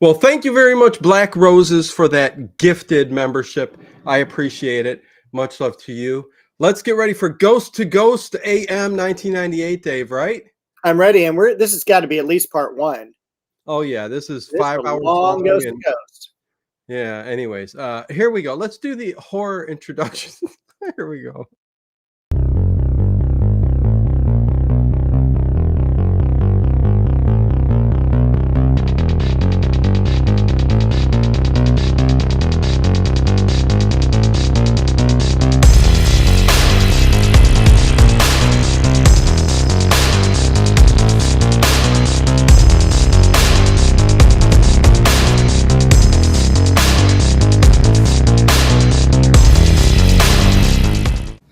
Well, thank you very much, Black Roses, for that gifted membership. I appreciate it. Much love to you. Let's get ready for Ghost to Ghost AM 1998, Dave, right? I'm ready, and this has got to be at least part one. Oh, yeah. This is This is 5 a hours long long. Ghost to And Ghost. yeah, anyways, here we go. Let's do the horror introduction. Here we go.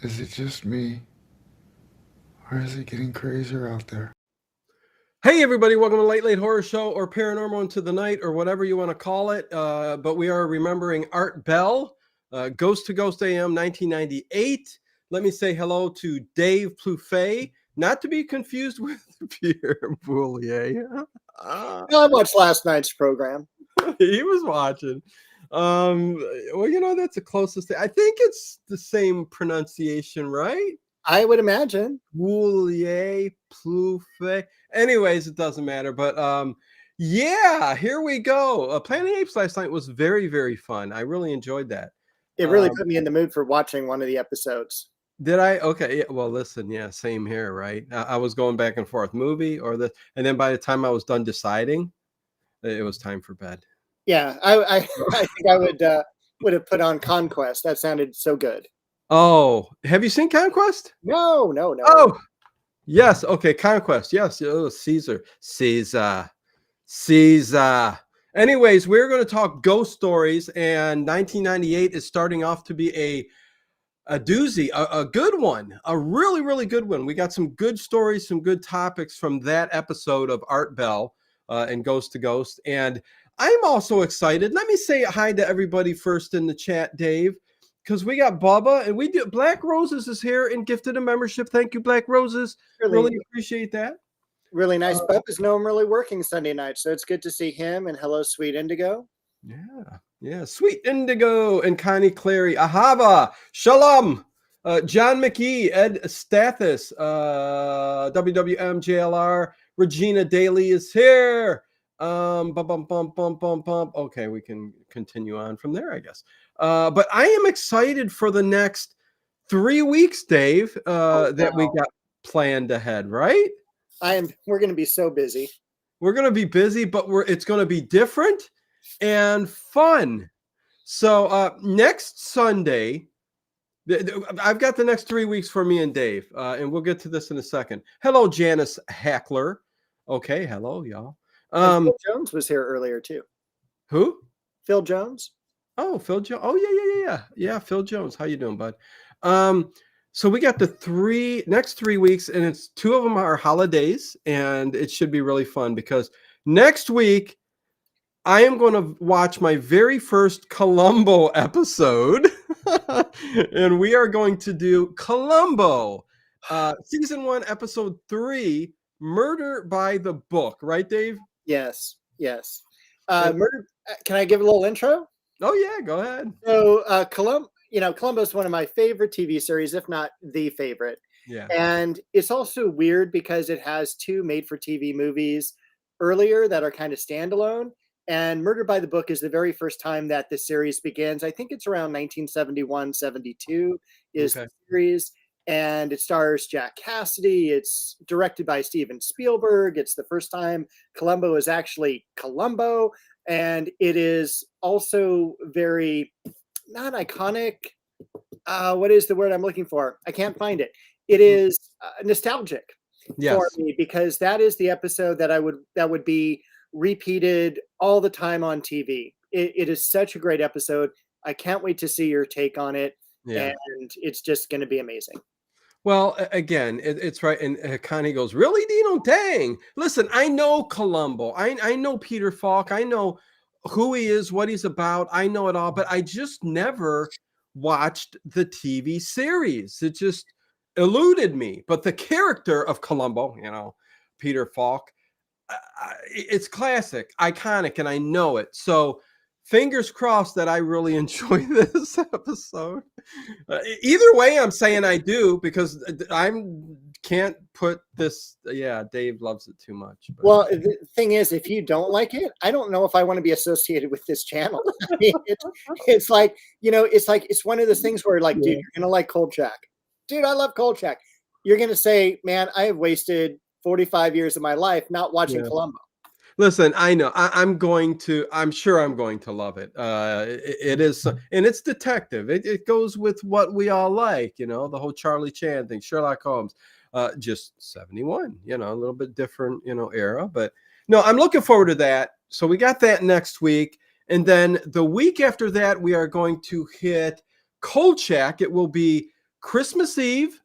Is it just me? Or is it getting crazier out there? Hey, everybody. Welcome to Late Late Horror Show or Paranormal Into the Night or whatever you want to call it. But we are remembering Art Bell, Ghost to Ghost AM 1998. Let me say hello to Dave Plouffe, not to be confused with Pierre Boulier. I watched last night's program. He was watching. Well, that's the closest thing. I think it's the same pronunciation, right? I would imagine. Boulier, Plouffe. Anyways, it doesn't matter. But yeah, here we go. Planet of the Apes last night was very, very fun. I really enjoyed that. It really put me in the mood for watching one of the episodes. Did I? Okay. Yeah, well, listen. Yeah, same here. Right. I was going back and forth, movie or the, and then by the time I was done deciding, it was time for bed. Yeah, I think I would have put on Conquest. That sounded so good. Oh, have you seen Conquest? No. Oh, yes. Okay, Conquest. Yes. Oh, Caesar. Anyways, we're going to talk ghost stories, and 1998 is starting off to be a doozy, a good one, a really, really good one. We got some good stories, some good topics from that episode of Art Bell and Ghost to Ghost. And I'm also excited. Let me say hi to everybody first in the chat, Dave, because we got Bubba and we do. Black Roses is here and gifted a membership. Thank you, Black Roses. Really appreciate that. Really nice. Bubba's know I'm really working Sunday night, so it's good to see him. And hello, Sweet Indigo. Yeah. Sweet Indigo and Connie Clary. Ahava. Shalom. John McGee, Ed Stathis, WWM, JLR, Regina Daly is here. Bum, bum, bum, bum, bum, bum. Okay, we can continue on from there, I guess. But I am excited for the next 3 weeks, Dave, that we got planned ahead, right? We're going to be so busy. We're going to be busy, but it's going to be different and fun. So next Sunday, I've got the next 3 weeks for me and Dave, and we'll get to this in a second. Hello, Janice Hackler. Okay, hello, y'all. Phil Jones was here earlier too. Who? Phil Jones. Oh, Phil Jones. Oh, yeah. Phil Jones. How you doing, bud? So we got the next 3 weeks, and it's 2 of them are holidays, and it should be really fun because next week I am going to watch my very first Columbo episode, and we are going to do Columbo, season 1, episode 3, Murder by the Book. Right, Dave? Yes. Murder. Can I give a little intro? Oh yeah, go ahead. So Columbo is one of my favorite TV series, if not the favorite. Yeah. And it's also weird because it has 2 made-for-TV movies earlier that are kind of standalone. And Murder by the Book is the very first time that the series begins. I think it's around 1971, 72 is the series. And it stars Jack Cassidy. It's directed by Steven Spielberg. It's the first time Columbo is actually Columbo. And it is also very not iconic. What is the word I'm looking for? I can't find it. It is nostalgic for me because that is the episode that would be repeated all the time on TV. It is such a great episode. I can't wait to see your take on it. Yeah. And it's just going to be amazing. Well, again, it's right. And Connie goes, really, Dino? Dang. Listen, I know Columbo. I know Peter Falk. I know who he is, what he's about. I know it all, but I just never watched the TV series. It just eluded me. But the character of Columbo, Peter Falk, it's classic, iconic, and I know it. So fingers crossed that I really enjoy this episode. Either way, I'm saying I do because I'm can't put this. Yeah, Dave loves it too much. But. Well, the thing is, if you don't like it, I don't know if I want to be associated with this channel. I mean, it's like, it's one of those things where like, dude, you're gonna like Kolchak. Dude, I love Kolchak. You're gonna say, man, I have wasted 45 years of my life not watching Columbo. Listen, I know I'm sure I'm going to love it. It is, and it's detective. It goes with what we all like, the whole Charlie Chan thing, Sherlock Holmes, just 71, a little bit different, era, but no, I'm looking forward to that. So we got that next week. And then the week after that, we are going to hit Kolchak. It will be Christmas Eve.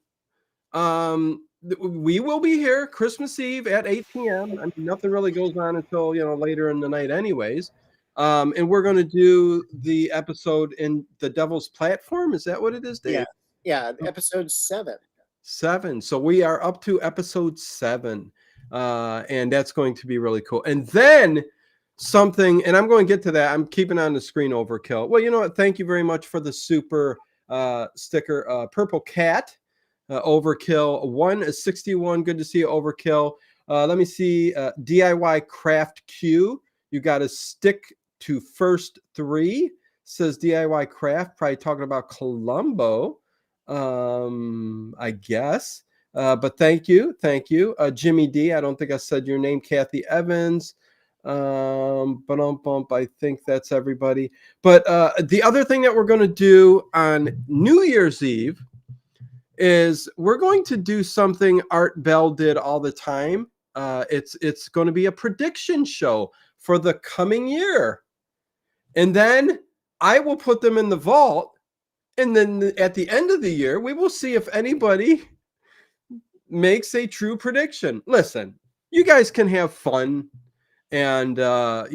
We will be here Christmas Eve at 8 p.m. I mean, nothing really goes on until, later in the night anyways. And we're going to do the episode in the Devil's Platform. Is that what it is, Dave? Yeah. Episode 7. 7. So we are up to episode 7. And that's going to be really cool. And then something, and I'm going to get to that. I'm keeping on the screen, Overkill. Well, you know what? Thank you very much for the super sticker, Purple Cat. Overkill 161. Good to see you, Overkill. Let me see. DIY Craft Q. You got to stick to first 3. Says DIY Craft. Probably talking about Columbo. I guess. But thank you. Jimmy D. I don't think I said your name. Kathy Evans. I think that's everybody. But the other thing that we're going to do on New Year's Eve is we're going to do something Art Bell did all the time. It's going to be a prediction show for the coming year. And then I will put them in the vault. And then at the end of the year, we will see if anybody makes a true prediction. Listen, you guys can have fun and, have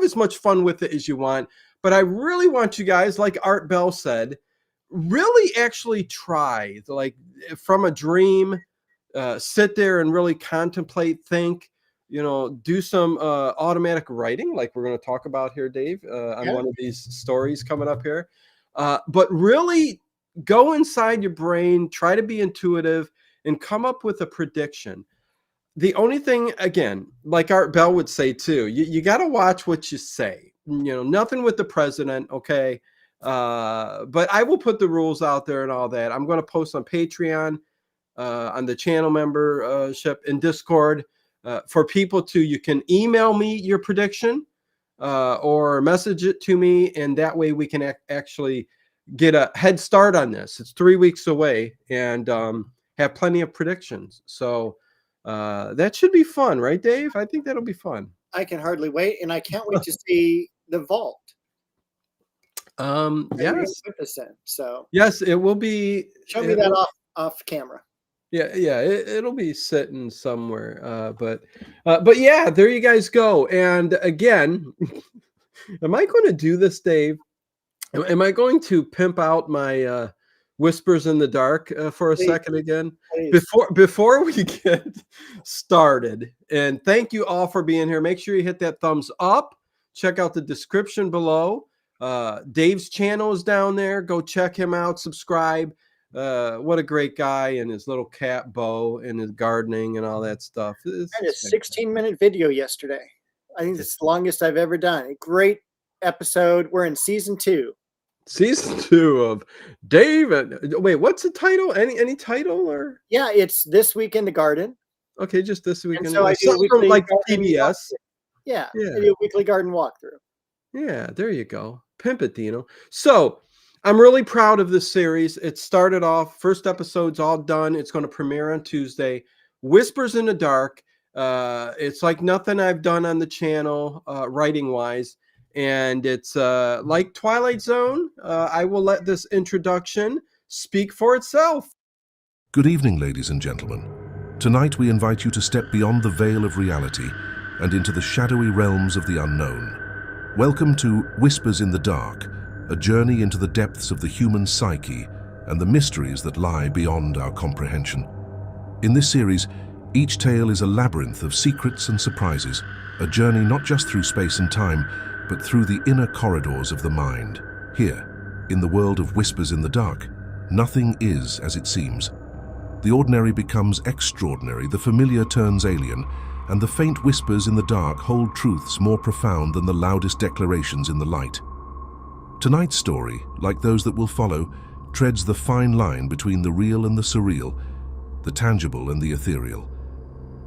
as much fun with it as you want. But I really want you guys, like Art Bell said, really actually try, like from a dream, sit there and really contemplate, think, do some automatic writing like we're going to talk about here, Dave, on one of these stories coming up here. But really go inside your brain, try to be intuitive and come up with a prediction. The only thing, again, like Art Bell would say too, you got to watch what you say. Nothing with the president, okay? But I will put the rules out there and all that. I'm going to post on Patreon, on the channel membership, in Discord, for people to, you can email me your prediction, or message it to me. And that way we can actually get a head start on this. It's 3 weeks away and, have plenty of predictions. So, that should be fun, right, Dave? I think that'll be fun. I can hardly wait. And I can't wait to see the vault. Yes. So yes, it will be. Show me that off camera. Yeah, it'll be sitting somewhere. But yeah, there you guys go. And again, am I going to do this, Dave? Am I going to pimp out my Whispers in the Dark for a second again? Please. Before we get started, and thank you all for being here. Make sure you hit that thumbs up. Check out the description below. Dave's channel is down there. Go check him out. Subscribe. What a great guy, and his little cat Bo and his gardening and all that stuff. I had a 16-minute video yesterday. I think it's the longest I've ever done. A great episode. We're in season 2. Season 2 of Dave. Wait, what's the title? Any title or? Yeah, it's This Week in the Garden. Okay, just This Week in so the Garden. From like PBS. Yeah, I do a weekly garden walkthrough. Yeah, there you go. Pimp it, Dino. So I'm really proud of this series. It started off, first episode's all done. It's going to premiere on Tuesday. Whispers in the Dark. It's like nothing I've done on the channel, writing-wise. And it's like Twilight Zone. I will let this introduction speak for itself. Good evening, ladies and gentlemen. Tonight we invite you to step beyond the veil of reality and into the shadowy realms of the unknown. Welcome to Whispers in the Dark, a journey into the depths of the human psyche and the mysteries that lie beyond our comprehension. In this series, Each tale is a labyrinth of secrets and surprises, a journey not just through space and time, but through the inner corridors of the mind. Here, in the world of Whispers in the Dark, nothing is as it seems. The ordinary becomes extraordinary, the familiar turns alien, and the faint whispers in the dark hold truths more profound than the loudest declarations in the light. Tonight's story, like those that will follow, treads the fine line between the real and the surreal, the tangible and the ethereal.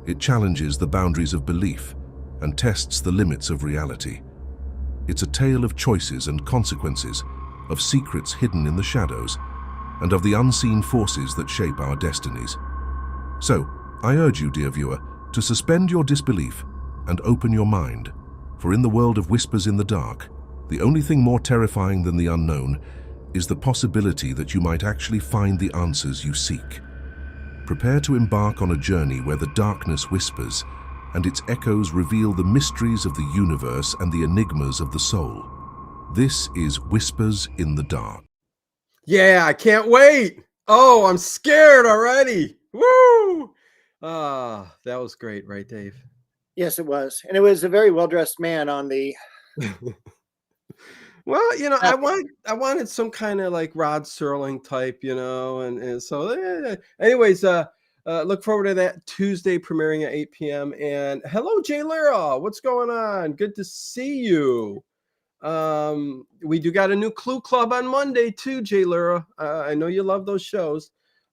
It challenges the boundaries of belief and tests the limits of reality. It's a tale of choices and consequences, of secrets hidden in the shadows, and of the unseen forces that shape our destinies. So, I urge you, dear viewer, to suspend your disbelief and open your mind, for in the world of Whispers in the Dark, the only thing more terrifying than the unknown is the possibility that you might actually find the answers you seek. Prepare to embark on a journey where the darkness whispers and its echoes reveal the mysteries of the universe and the enigmas of the soul. This is Whispers in the Dark. Yeah, I can't wait. Oh, I'm scared already. Woo! That was great, right, Dave? Yes, it was. And it was a very well-dressed man on the Well, I wanted some kind of like Rod Serling type, and so anyways, look forward to that Tuesday premiering at 8 p.m. And hello, Jay Lira. What's going on? Good to see you. We do got a new Clue Club on Monday too, Jay Lira. I know you love those shows.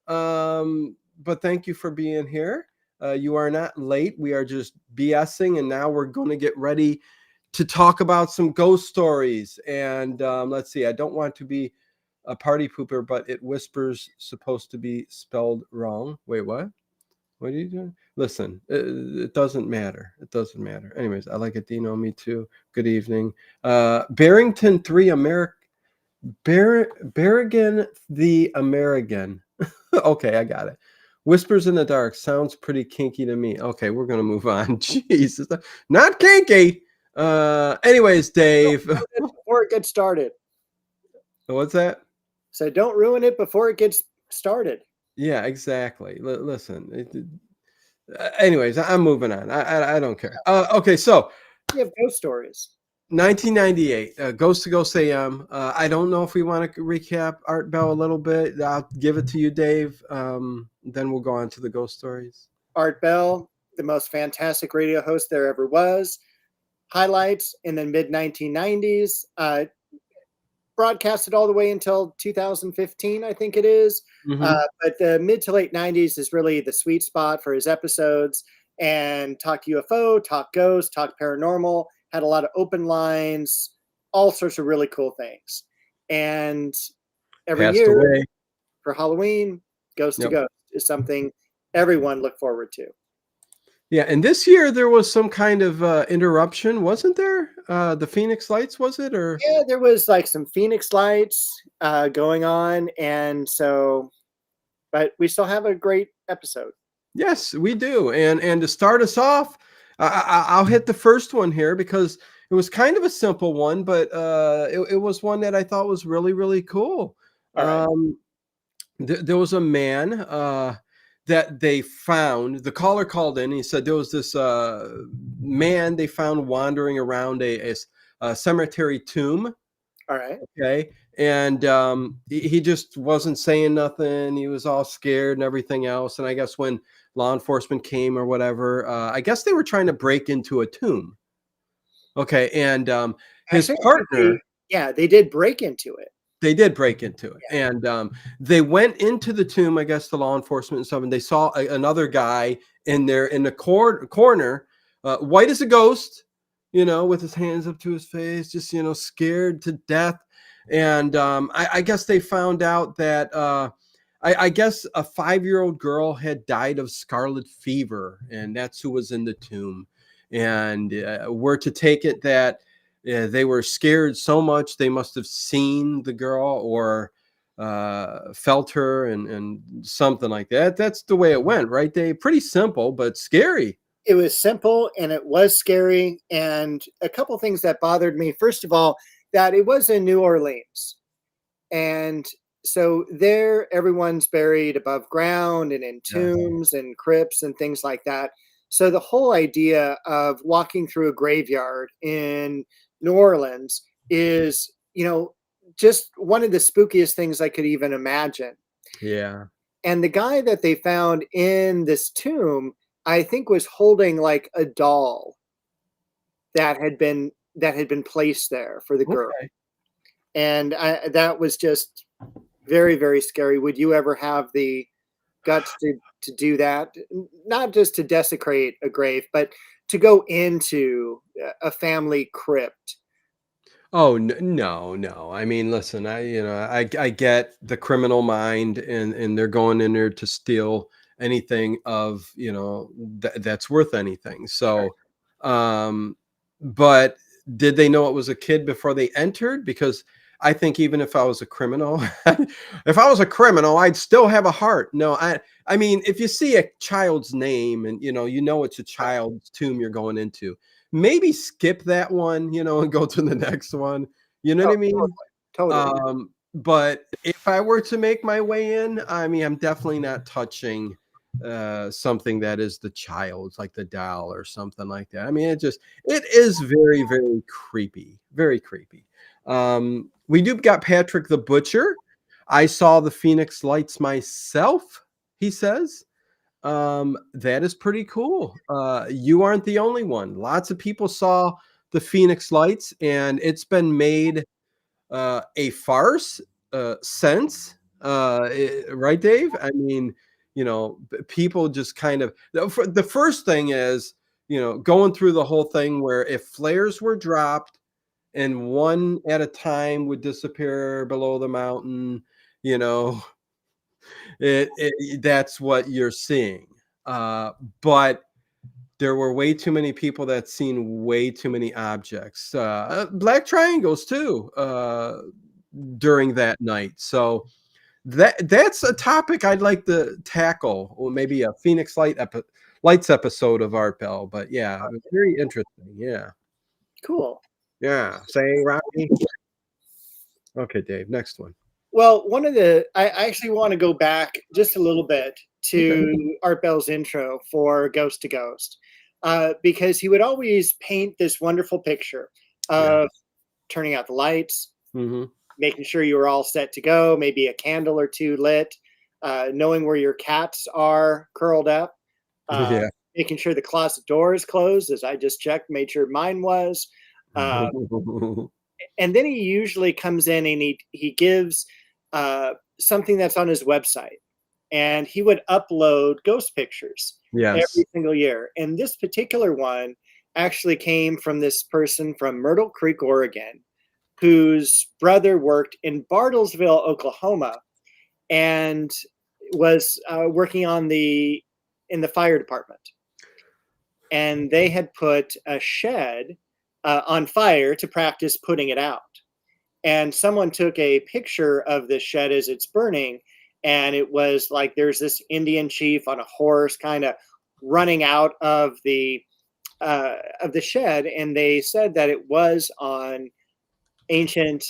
But thank you for being here. You are not late. We are just BSing, and now we're going to get ready to talk about some ghost stories. And let's see, I don't want to be a party pooper, but it whispers supposed to be spelled wrong. Wait, what? What are you doing? Listen, it doesn't matter. It doesn't matter. Anyways, I like it, Dino. Me too. Good evening. Barrington 3 Berrigan the American. Okay, I got it. Whispers in the Dark sounds pretty kinky to me. Okay, we're going to move on. Jeez, not kinky. Anyways, Dave. before it gets started. What's that? So don't ruin it before it gets started. Yeah, exactly. Listen. Anyways, I'm moving on. I don't care. Okay, so We have ghost stories. 1998, Ghost to Ghost AM. I don't know if we want to recap Art Bell a little bit. I'll give it to you, Dave. Then we'll go on to the ghost stories. Art Bell, the most fantastic radio host there ever was. Highlights in the mid-1990s. Broadcasted all the way until 2015, I think it is. But the mid to late 90s is really the sweet spot for his episodes. And talk UFO, talk ghost, talk paranormal. Had a lot of open lines, all sorts of really cool things. And every Passed year away. for Halloween, Ghost to Yep. Ghost is something everyone looked forward to. Yeah, and this year there was some kind of interruption, wasn't there? The Phoenix Lights, was it? Or Yeah, there was like some Phoenix Lights going on. And so, but we still have a great episode. yes, we do. And to start us off, I'll hit the first one here because it was kind of a simple one, but it was one that I thought was really, really cool. All right. There was a man that they found. The caller called in. He said there was this man they found wandering around a cemetery tomb. All right. Okay. And he just wasn't saying nothing. He was all scared and everything else. And I guess when law enforcement came or whatever, I guess they were trying to break into a tomb. Okay. And his partner. Yeah, they did break into it. They did break into it. Yeah. And they went into the tomb, I guess, the law enforcement and stuff, and they saw another guy in there in the corner, white as a ghost, with his hands up to his face, just, scared to death. And I guess they found out that I guess a 5-year-old girl had died of scarlet fever, and that's who was in the tomb. And we're to take it that they were scared so much they must have seen the girl or felt her and something like that. That's the way it went, right, Dave? Pretty simple, but scary. It was simple and it was scary. And a couple things that bothered me. First of all, that it was in New Orleans. And so there, everyone's buried above ground and in Yes. tombs and crypts and things like that. So the whole idea of walking through a graveyard in New Orleans is, just one of the spookiest things I could even imagine. Yeah. And the guy that they found in this tomb, I think was holding like a doll that had been placed there for the girl. Okay. And that was just very, very scary. Would you ever have the guts to do that? Not just to desecrate a grave, but to go into a family crypt. Oh, no, no. I mean, listen, I get the criminal mind, and they're going in there to steal anything of, that's worth anything. Sure. So, um, but did they know it was a kid before they entered? Because I think even if I was a criminal, if I was a criminal, I'd still have a heart. No, I mean, if you see a child's name and you know it's a child's tomb you're going into, maybe skip that one, and go to the next one. You know what I Oh, mean? totally. But if I were to make my way in, I mean, I'm definitely not touching something that is the child's, like the doll or something like that. I mean, it is very, very creepy, very creepy. We do got Patrick the Butcher. I saw the Phoenix Lights myself, he says. That is pretty cool. You aren't the only one. Lots of people saw the Phoenix Lights, and it's been made a farce since. Right, Dave? I mean, people just kind of the first thing is, going through the whole thing where if flares were dropped and one at a time would disappear below the mountain, you know, that's what you're seeing. But there were way too many people that seen way too many objects, black triangles too, during that night. So that's a topic I'd like to tackle, or maybe a Phoenix Lights episode of Art Bell. But yeah, it was very interesting. Yeah, Cool. yeah. Say, Robbie. Okay, Dave. Next one. Well, I actually want to go back just a little bit Okay. to Art Bell's intro for Ghost to Ghost, because he would always paint this wonderful picture Yeah. of turning out the lights, Hmm. making sure you were all set to go, maybe a candle or two lit, knowing where your cats are curled up, uh, Yeah. making sure the closet door is closed, as I just checked, made sure mine was. Uh, and then he usually comes in and he gives something that's on his website, and he would upload ghost pictures Yes. every single year. And this particular one actually came from this person from Myrtle Creek, Oregon, whose brother worked in Bartlesville, Oklahoma, and was working in the fire department. And they had put a shed on fire to practice putting it out. And someone took a picture of the shed as it's burning, and it was like there's this Indian chief on a horse, kind of running out of the shed, and they said that it was on ancient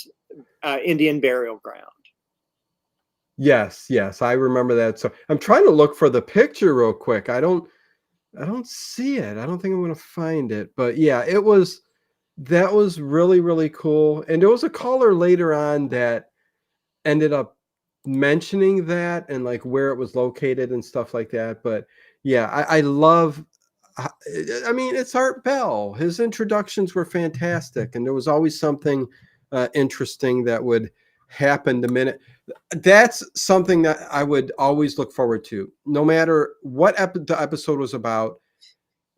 Indian burial ground. Yes, yes, I remember that. So I'm trying to look for the picture real quick. I don't see it. I don't think I'm gonna find it. But yeah, that was really, really cool. And there was a caller later on that ended up mentioning that and like where it was located and stuff like that. But yeah, I love I mean, it's Art Bell. His introductions were fantastic, and there was always something interesting that would happen the minute. That's something that I would always look forward to, no matter what the episode was about.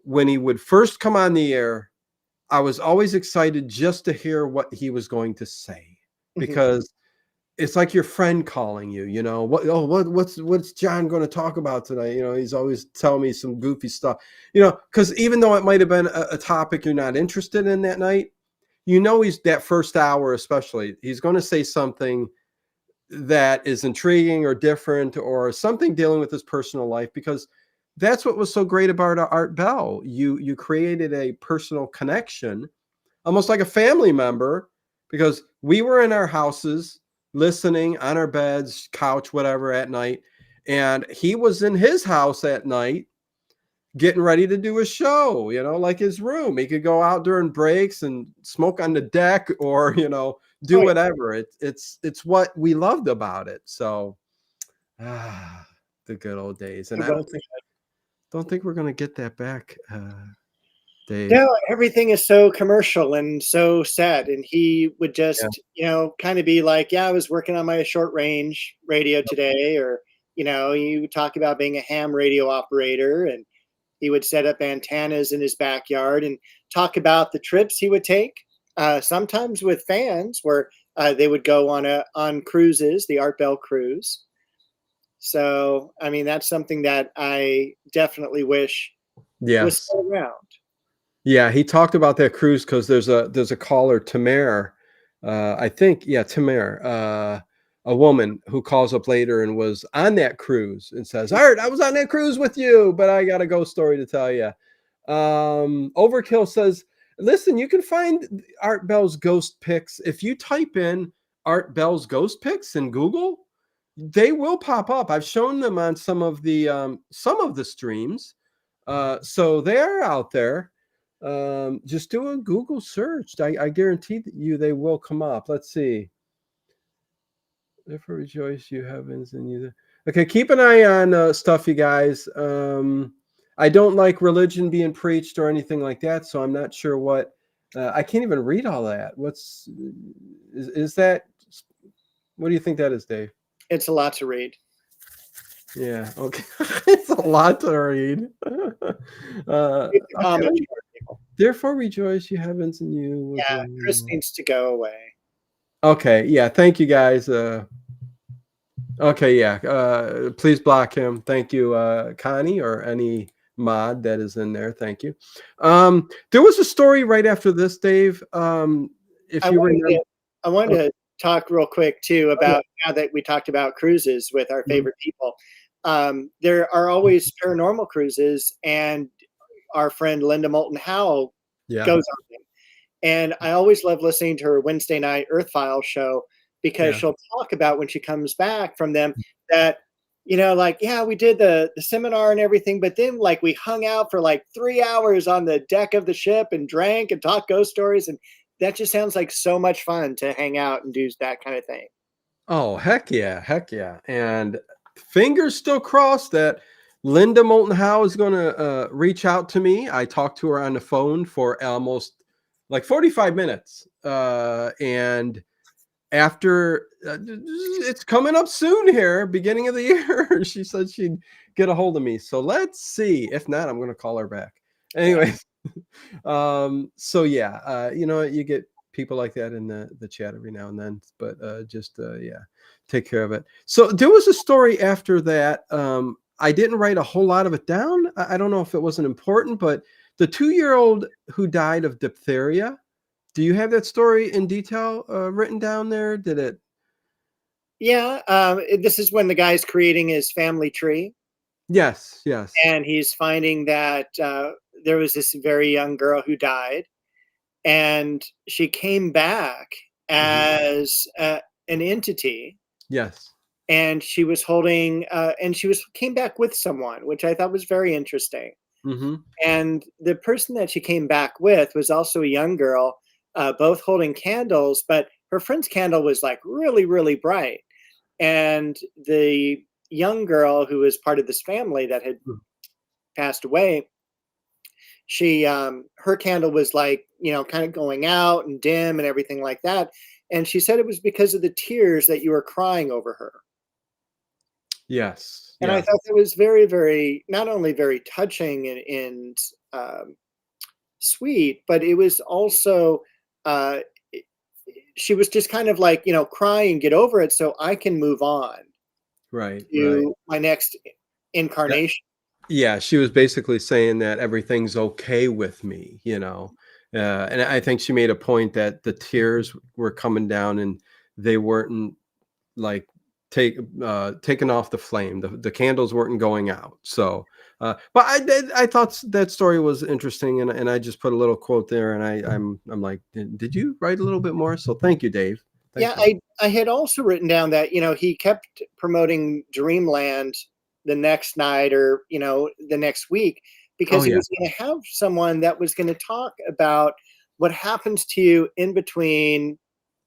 When he would first come on the air, I was always excited just to hear what he was going to say, Mhm. because it's like your friend calling you, what's John going to talk about tonight? He's always telling me some goofy stuff, because even though it might have been a topic you're not interested in that night, he's that first hour, especially, he's going to say something that is intriguing or different or something dealing with his personal life, because that's what was so great about Art Bell. You created a personal connection, almost like a family member, because we were in our houses listening on our beds, couch, whatever at night. And he was in his house at night getting ready to do a show, like his room. He could go out during breaks and smoke on the deck or, do Oh, yeah. whatever. It's what we loved about it. So the good old days. And I don't think we're going to get that back, Dave. No, everything is so commercial and so sad. And he would just, kind of be like, yeah, I was working on my short range radio today. Or, you would talk about being a ham radio operator, and he would set up antennas in his backyard and talk about the trips he would take, sometimes with fans, where they would go on cruises, the Art Bell cruise. So, I mean, that's something that I definitely wish was Yes. still around. Yeah, he talked about that cruise because there's a caller, Tamer, I think, Tamer, a woman who calls up later and was on that cruise and says, Art, I was on that cruise with you, but I got a ghost story to tell you. Overkill says, listen, you can find Art Bell's ghost pics. If you type in Art Bell's ghost pics in Google, they will pop up. I've shown them on some of the streams. So they're out there. Just do a Google search. I guarantee you they will come up. Let's see. Therefore rejoice, you heavens, and you. Okay, keep an eye on stuff, you guys. I don't like religion being preached or anything like that, so I'm not sure what. I can't even read all that. Is that? What do you think that is, Dave? It's a lot to read. Yeah. Okay. It's a lot to read. Okay. Therefore rejoice, you heavens, and you. Yeah, Chris needs to go away. Okay. Yeah. Thank you, guys. Okay. Yeah. Please block him. Thank you, Connie, or any mod that is in there. Thank you. There was a story right after this, Dave. If you remember, I wanted to talk real quick too about, now that we talked about cruises with our favorite people. There are always paranormal cruises, and our friend Linda Moulton Howe goes on them. And I always love listening to her Wednesday night Earth File show, because she'll talk about when she comes back from them that, like, we did the seminar and everything, but then like we hung out for like 3 hours on the deck of the ship and drank and talked ghost stories. And that just sounds like so much fun to hang out and do that kind of thing. Oh, heck yeah. Heck yeah. And fingers still crossed that Linda Moulton Howe is going to reach out to me. I talked to her on the phone for almost like 45 minutes. And after it's coming up soon here, beginning of the year, she said she'd get a hold of me. So let's see. If not, I'm going to call her back. Anyways. So yeah, you get people like that in the chat every now and then, but take care of it. So there was a story after that. I didn't write a whole lot of it down. I don't know if it wasn't important, but the 2-year-old who died of diphtheria. Do you have that story in detail written down there? Did it? Yeah. This is when the guy's creating his family tree. Yes. And he's finding that there was this very young girl who died, and she came back as an entity. Yes. And she was holding, came back with someone, which I thought was very interesting. Mm-hmm. And the person that she came back with was also a young girl, both holding candles, but her friend's candle was like really, really bright. And the young girl who was part of this family that had passed away, she, her candle was like, kind of going out and dim and everything like that. And she said it was because of the tears that you were crying over her. Yes. And I thought it was very, very, not only very touching and sweet, but it was also, she was just kind of like, crying, get over it so I can move on. Right. To my next incarnation. Yeah, she was basically saying that everything's okay with me, and I think she made a point that the tears were coming down and they weren't like taken off the flame. The candles weren't going out. So, but I thought that story was interesting, and I just put a little quote there, and I'm like, did you write a little bit more? So thank you, Dave. Yeah, Thank you. I had also written down that, he kept promoting Dreamland the next night or, the next week Oh because he yeah. was going to have someone that was going to talk about what happens to you in between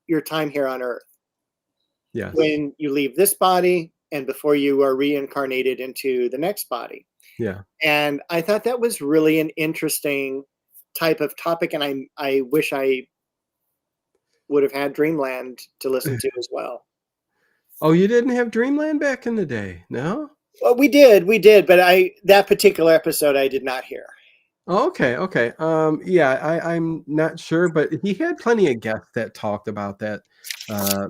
your time here on Earth Yes. when you leave this body and before you are reincarnated into the next body. Yeah. And I thought that was really an interesting type of topic. And I wish I would have had Dreamland to listen to as well. Oh, you didn't have Dreamland back in the day, no? Well, we did, but that particular episode I did not hear. Oh, okay, okay. Yeah, I'm not sure, but he had plenty of guests that talked about that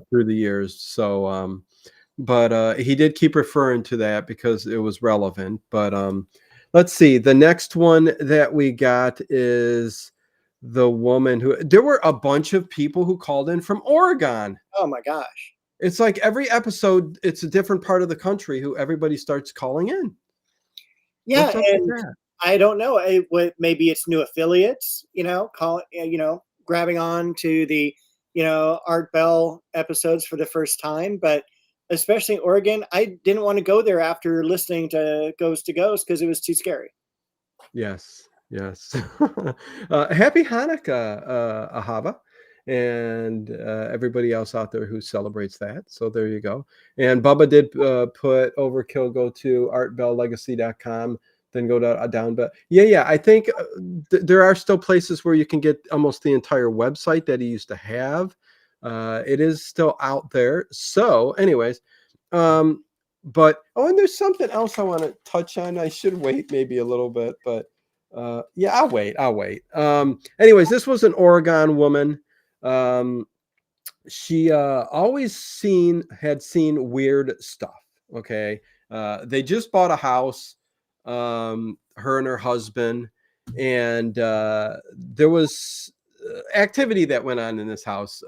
through the years. So, but he did keep referring to that because it was relevant. But let's see. The next one that we got is the woman who. There were a bunch of people who called in from Oregon. Oh my gosh. It's like every episode, it's a different part of the country who everybody starts calling in. Yeah, What's up with and that? I don't know. Maybe it's new affiliates, grabbing on to the, Art Bell episodes for the first time. But especially in Oregon, I didn't want to go there after listening to Ghost because it was too scary. Yes, yes. Happy Hanukkah, Ahava, and everybody else out there who celebrates that. So there you go. And Bubba did put Overkill. Go to artbelllegacy.com, then go to down. But yeah. I think there are still places where you can get almost the entire website that he used to have. It is still out there. So, anyways, um, but and there's something else I want to touch on. I should wait maybe a little bit, but yeah, I'll wait. Anyways, this was an Oregon woman. She always had seen weird stuff. Okay. They just bought a house, her and her husband, and there was activity that went on in this house,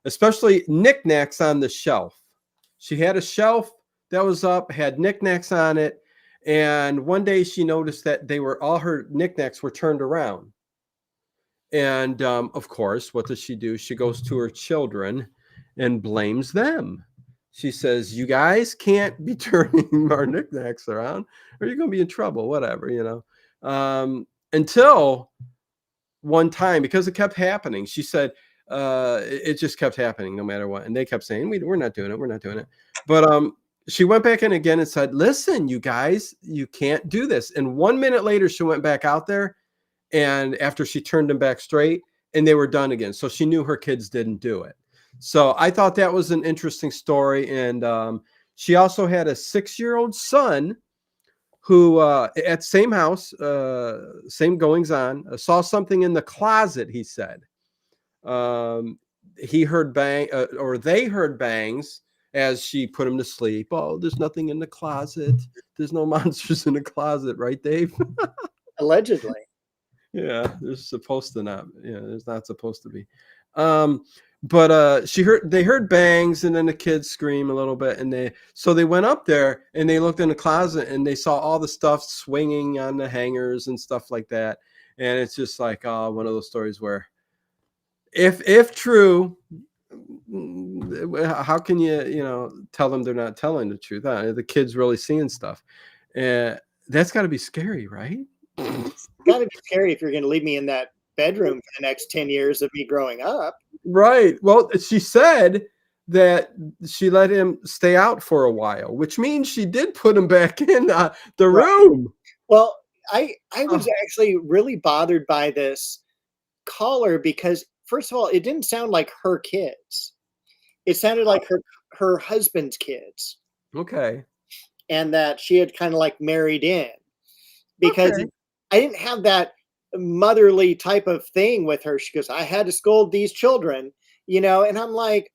especially knickknacks on the shelf. She had a shelf that was up, had knickknacks on it, and one day she noticed that all her knickknacks were turned around. And of course, what does she do? She goes to her children and blames them. She says, "You guys can't be turning our knickknacks around, or you're going to be in trouble." Whatever. Until one time, because it kept happening, she said, it just kept happening no matter what, and they kept saying, we're not doing it, we're not doing it. But she went back in again and said, "Listen, you guys, you can't do this." And 1 minute later, she went back out there, and after she turned them back straight, and they were done again. So she knew her kids didn't do it. So I thought that was an interesting story. And she also had a 6-year-old son who at same house, same goings on, saw something in the closet. He said he heard or they heard bangs as she put him to sleep. "Oh, there's nothing in the closet. There's no monsters in the closet, right, Dave?" Allegedly. Yeah, there's supposed to not. Yeah, there's not supposed to be. But they heard bangs, and then the kids scream a little bit, and they went up there and they looked in the closet and they saw all the stuff swinging on the hangers and stuff like that. And it's just like one of those stories where, if true, how can you tell them they're not telling the truth? The kids really seeing stuff, and that's got to be scary, right? It's got to be scary if you're going to leave me in that bedroom for the next 10 years of me growing up. Right. Well, she said that she let him stay out for a while, which means she did put him back in the Right. room. Well, I was actually really bothered by this caller because, first of all, it didn't sound like her kids. It sounded like her husband's kids, Okay. and that she had kind of like married in because Okay. I didn't have that motherly type of thing with her. She goes, "I had to scold these children," and I'm like,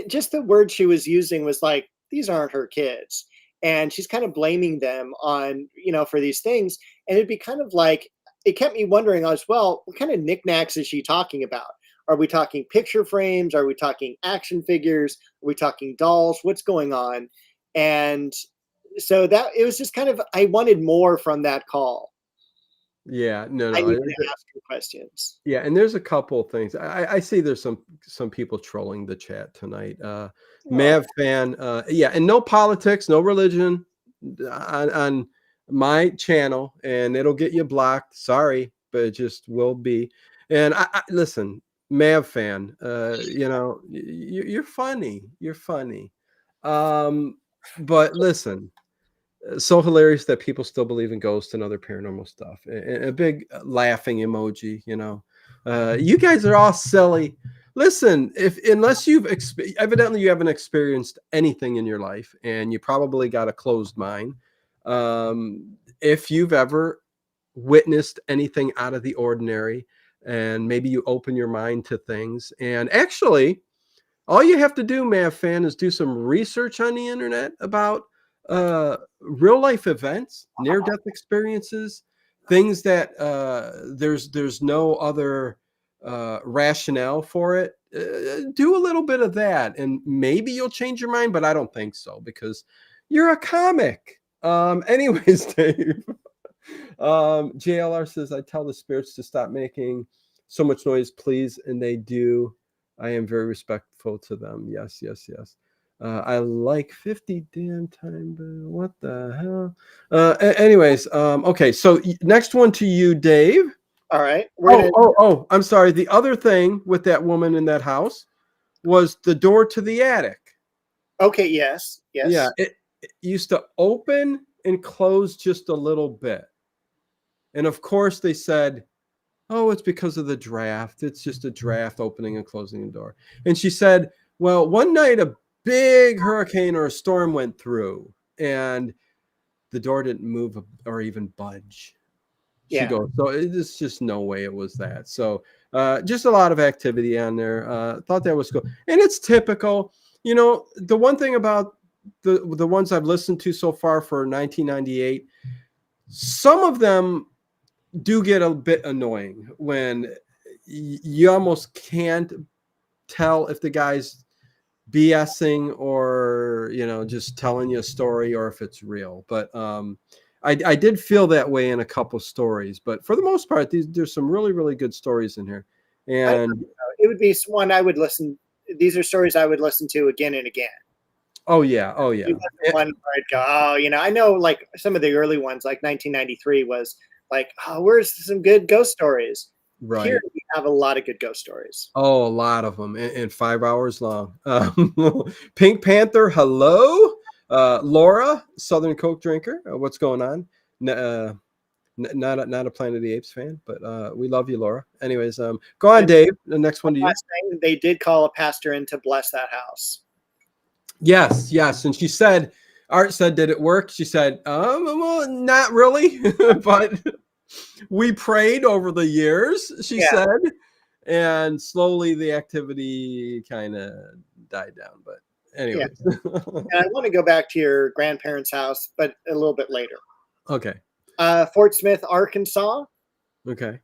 just the word she was using was like, these aren't her kids. And she's kind of blaming them on, for these things. And it'd be kind of like, it kept me wondering as well, what kind of knickknacks is she talking about? Are we talking picture frames? Are we talking action figures? Are we talking dolls? What's going on? And so that it was just kind of, I wanted more from that call. Yeah, no, I no. need to ask you questions. Yeah, and there's a couple of things. I see there's some people trolling the chat tonight. Oh, Mav fan, yeah, and no politics, no religion on my channel, and it'll get you blocked. Sorry, but it just will be. And I listen, Mav fan, you're funny. You're funny. But listen, so hilarious that people still believe in ghosts and other paranormal stuff. A big laughing emoji, you guys are all silly. Listen, if unless evidently you haven't experienced anything in your life, and you probably got a closed mind. If you've ever witnessed anything out of the ordinary, and maybe you open your mind to things, and actually all you have to do, Mav fan, is do some research on the internet about real life events, near death experiences, things that there's no other rationale for it. Do a little bit of that, and maybe you'll change your mind. But I don't think so, because you're a comic. Anyways, Dave. JLR says, I tell the spirits to stop making so much noise, please, and they do. I am very respectful to them. Yes, yes, yes. I like 50 damn time. What the hell? Anyways, okay. So next one to you, Dave. all right. Oh, I'm sorry. The other thing with that woman in that house was the door to the attic. Okay. Yes. Yes. Yeah, it used to open and close just a little bit. And of course, they said, oh, it's because of the draft. It's just a draft opening and closing the door. And she said, well, one night a big hurricane or a storm went through, and the door didn't move or even budge. She Yeah. goes, so it's just no way it was that. So just a lot of activity on there. Thought that was cool. And it's typical. The one thing about the ones I've listened to so far for 1998, some of them do get a bit annoying when you almost can't tell if the guy's BSing or just telling you a story, or if it's real. But I did feel that way in a couple stories, but for the most part, there's some really, really good stories in here. And It would be one I would listen. These are stories I would listen to again and again. oh yeah, It wasn't one where I'd go, I know like some of the early ones, like 1993 was like, oh, where's some good ghost stories? right. Here we have a lot of good ghost stories. Oh, a lot of them, and 5 hours long. Pink Panther, hello. Laura, Southern Coke drinker. What's going on? Not a Planet of the Apes fan, but we love you, Laura. Anyways, go on, Dave. The next one to you. Last thing, they did call a pastor in to bless that house. Yes, yes. And she said, Art said, did it work? She said, well, not really, but we prayed over the years, she said, and slowly the activity kind of died down. But anyway. And I want to go back to your grandparents' house, but a little bit later. Okay. Fort Smith, Arkansas. Okay.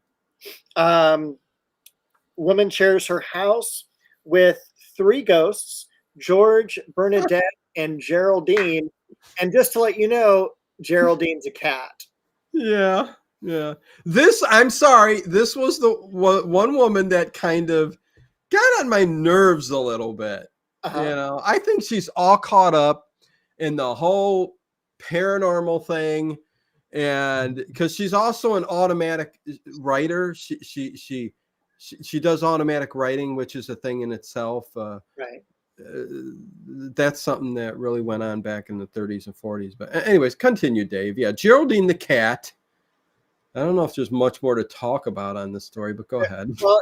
Woman shares her house with 3 ghosts, George, Bernadette, and Geraldine. And just to let you know, Geraldine's a cat. Yeah. Yeah. I'm sorry. This was the one woman that kind of got on my nerves a little bit. I think she's all caught up in the whole paranormal thing. And because she's also an automatic writer, she does automatic writing, which is a thing in itself. Right. That's something that really went on back in the 30s and 40s. But anyways, continue, Dave. Yeah, Geraldine the cat. I don't know if there's much more to talk about on this story, but go ahead. Well,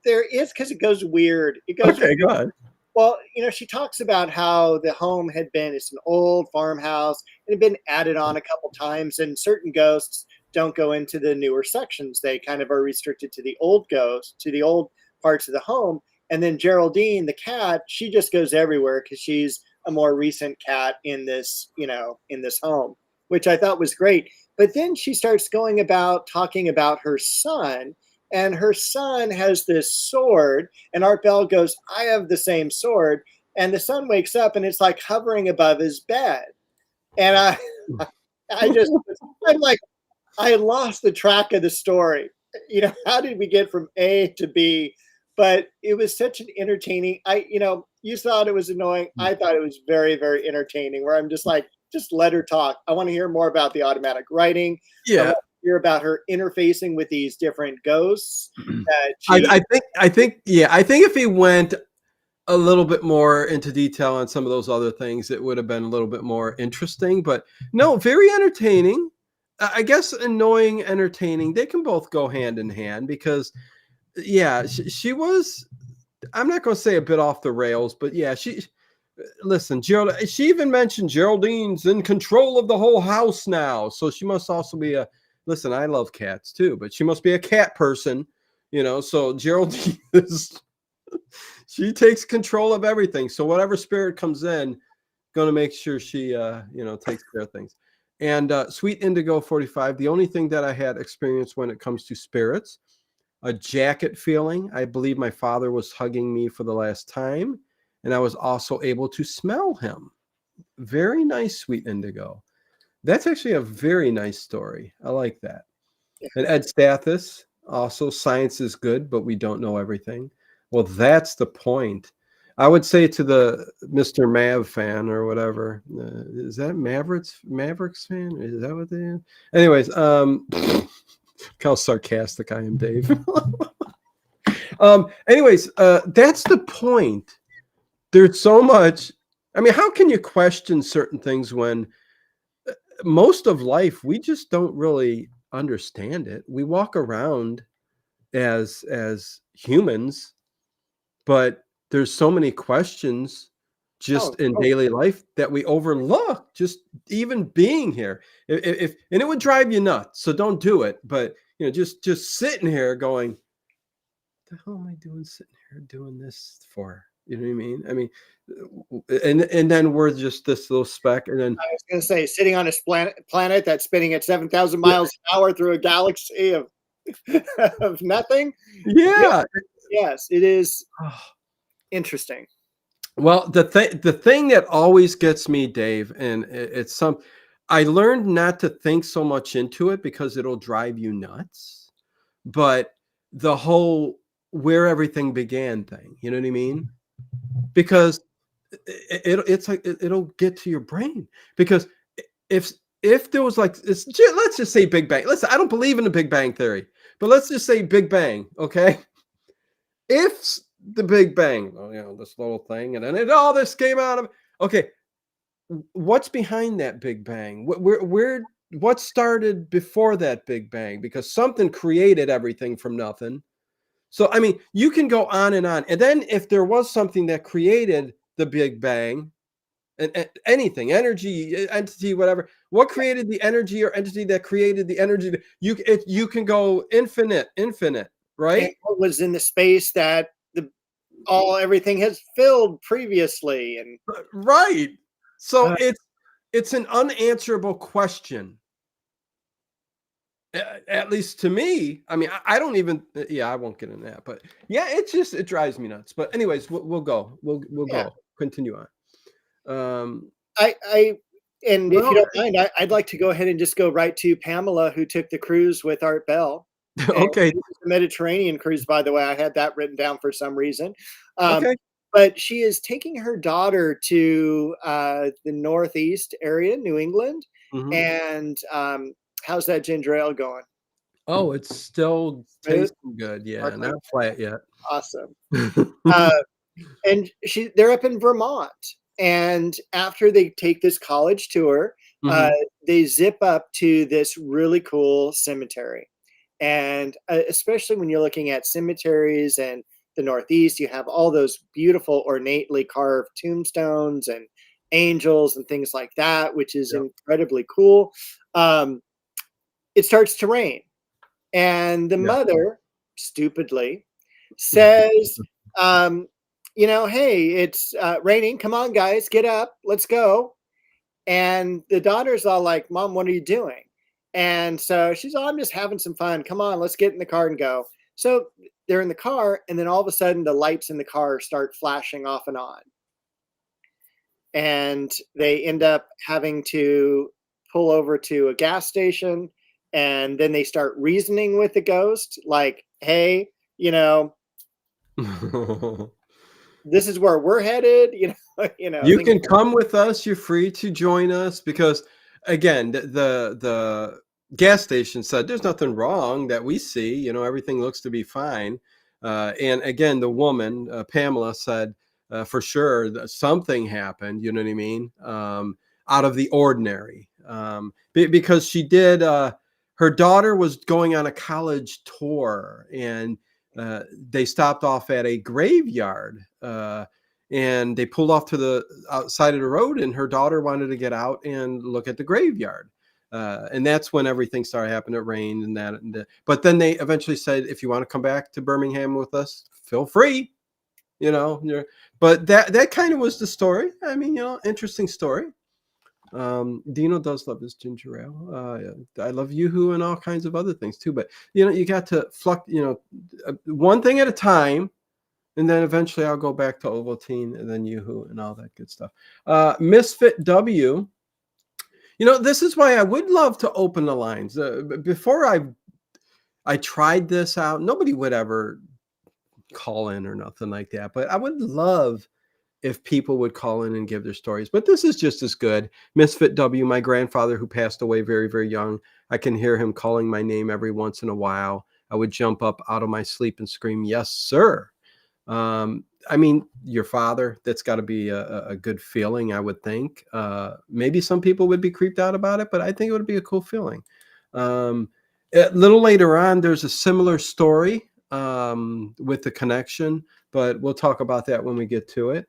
there is, because it goes weird. It goes okay, go ahead. Well, she talks about how the home it's an old farmhouse. It had been added on a couple times, and certain ghosts don't go into the newer sections. They kind of are restricted to the old ghosts, to the old parts of the home. And then Geraldine, the cat, she just goes everywhere because she's a more recent cat in this, in this home, which I thought was great. But then she starts talking about her son, and her son has this sword, and Art Bell goes, I have the same sword. And the son wakes up and it's like hovering above his bed. And I'm like, I lost the track of the story. How did we get from A to B? But it was such an entertaining. You thought it was annoying. I thought it was very, very entertaining. Where I'm just like, just let her talk. I want to hear more about the automatic writing. I Yeah. want to hear about her interfacing with these different ghosts. That I, she, I think if he went a little bit more into detail on some of those other things, it would have been a little bit more interesting. But no, very entertaining. I guess annoying, entertaining, they can both go hand in hand because, yeah, she was. I'm not going to say a bit off the rails, but yeah, listen, Gerald. She even mentioned Geraldine's in control of the whole house now, so she must also be a. Listen, I love cats too, but she must be a cat person, So Geraldine is. She takes control of everything. So whatever spirit comes in, going to make sure she, takes care of things. And Sweet Indigo 45. The only thing that I had experience when it comes to spirits, a jacket feeling. I believe my father was hugging me for the last time, and I was also able to smell him. Very nice, Sweet Indigo. That's actually a very nice story. I like that. And Ed Stathis, also, science is good, but we don't know everything. Well, that's the point. I would say to the Mr. Mav fan or whatever, is that Mavericks fan? Is that what they are? Anyways, how sarcastic I am, Dave. That's the point. There's so much. I mean, how can you question certain things when most of life we just don't really understand it? We walk around as humans, but there's so many questions oh, just in daily life that we overlook just even being here. If and it would drive you nuts, so don't do it. But just sitting here going, the hell am I doing sitting here doing this for? You know what I mean? I mean, and then we're just this little speck, and then I was going to say, sitting on a planet that's spinning at 7,000 yeah, miles an hour through a galaxy of of nothing. Yeah, yeah. yes, it is interesting. Well, the thing that always gets me, Dave, and it's I learned not to think so much into it because it'll drive you nuts. But the whole where everything began thing, you know what I mean? Because it's like it'll get to your brain. Because if if there was like let's just say Big Bang. Listen, I don't believe in the Big Bang theory, but let's just say Big Bang, okay? If the Big Bang, this little thing, and then all this came out of okay, what's behind that Big Bang? What started before that Big Bang? Because something created everything from nothing. So I mean, you can go on, and then if there was something that created the Big Bang, and anything, energy, entity, whatever, what created the energy or entity that created the energy? You can go infinite, And right? what was in the space that everything has filled previously, and Right. So uh, it's an unanswerable question. At least to me. I mean, I don't even. Yeah, I won't get in that. But yeah, it drives me nuts. But anyways, we'll go. We'll yeah, go. Continue on. Um. I and if you Well. don't mind, I'd like to go ahead and just go right to Pamela, who took the cruise with Art Bell. And Okay. this is the Mediterranean cruise, by the way. I had that written down for some reason. Um, Okay. but she is taking her daughter to the Northeast area, New England. Hmm. And how's that ginger ale going? Oh, it's still Smooth, tasting good. Yeah, sparkling, not flat yet. awesome. Uh, and they're up in Vermont. And after they take this college tour, uh, Hmm. they zip up to this really cool cemetery. And especially when you're looking at cemeteries and the Northeast, you have all those beautiful, ornately carved tombstones and angels and things like that, which is Yep. incredibly cool. Um, it starts to rain, and the Yeah. mother, stupidly, says, um, hey, it's raining. Come on, guys, get up. Let's go. And the daughter's all like, Mom, what are you doing? And so she's, I'm just having some fun. Come on, let's get in the car and go. So they're in the car, and then all of a sudden, the lights in the car start flashing off and on. And they end up having to pull over to a gas station and then they start reasoning with the ghost, like, hey, this is where we're headed, You things can come with us. You're free to join us because, again, the gas station said there's nothing wrong that we see. Everything looks to be fine. And again, the woman, Pamela, said for sure that something happened. You know what I mean? Out of the ordinary, because she did. Her daughter was going on a college tour, and they stopped off at a graveyard. And they pulled off to the outside of the road, and her daughter wanted to get out and look at the graveyard. And that's when everything started happening. It rained and that. But then they eventually said, if you want to come back to Birmingham with us, feel free. But that kind of was the story. I mean, interesting story. Dino does love his ginger ale. I love Yoo-hoo and all kinds of other things too. But you got to one thing at a time. And then eventually I'll go back to Ovaltine and then Yoo-hoo and all that good stuff. Misfit W. This is why I would love to open the lines. Before I tried this out, nobody would ever call in or nothing like that. But I would love if people would call in and give their stories. But this is just as good. Misfit W, my grandfather who passed away very, very young. I can hear him calling my name every once in a while. I would jump up out of my sleep and scream, "Yes, sir." I mean, your father, that's got to be a good feeling, I would think. Maybe some people would be creeped out about it, but I think it would be a cool feeling. A little later on, there's a similar story with the connection, but we'll talk about that when we get to it.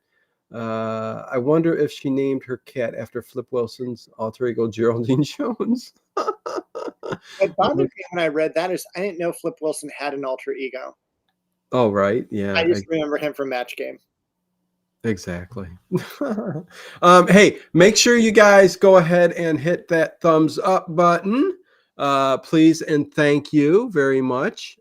I wonder if she named her cat after Flip Wilson's alter ego, Geraldine Jones. What bothered me when I read that is I didn't know Flip Wilson had an alter ego. Oh, right. Yeah. I just remember him from Match Game. Exactly. Hey, make sure you guys go ahead and hit that thumbs up button, please, and thank you very much.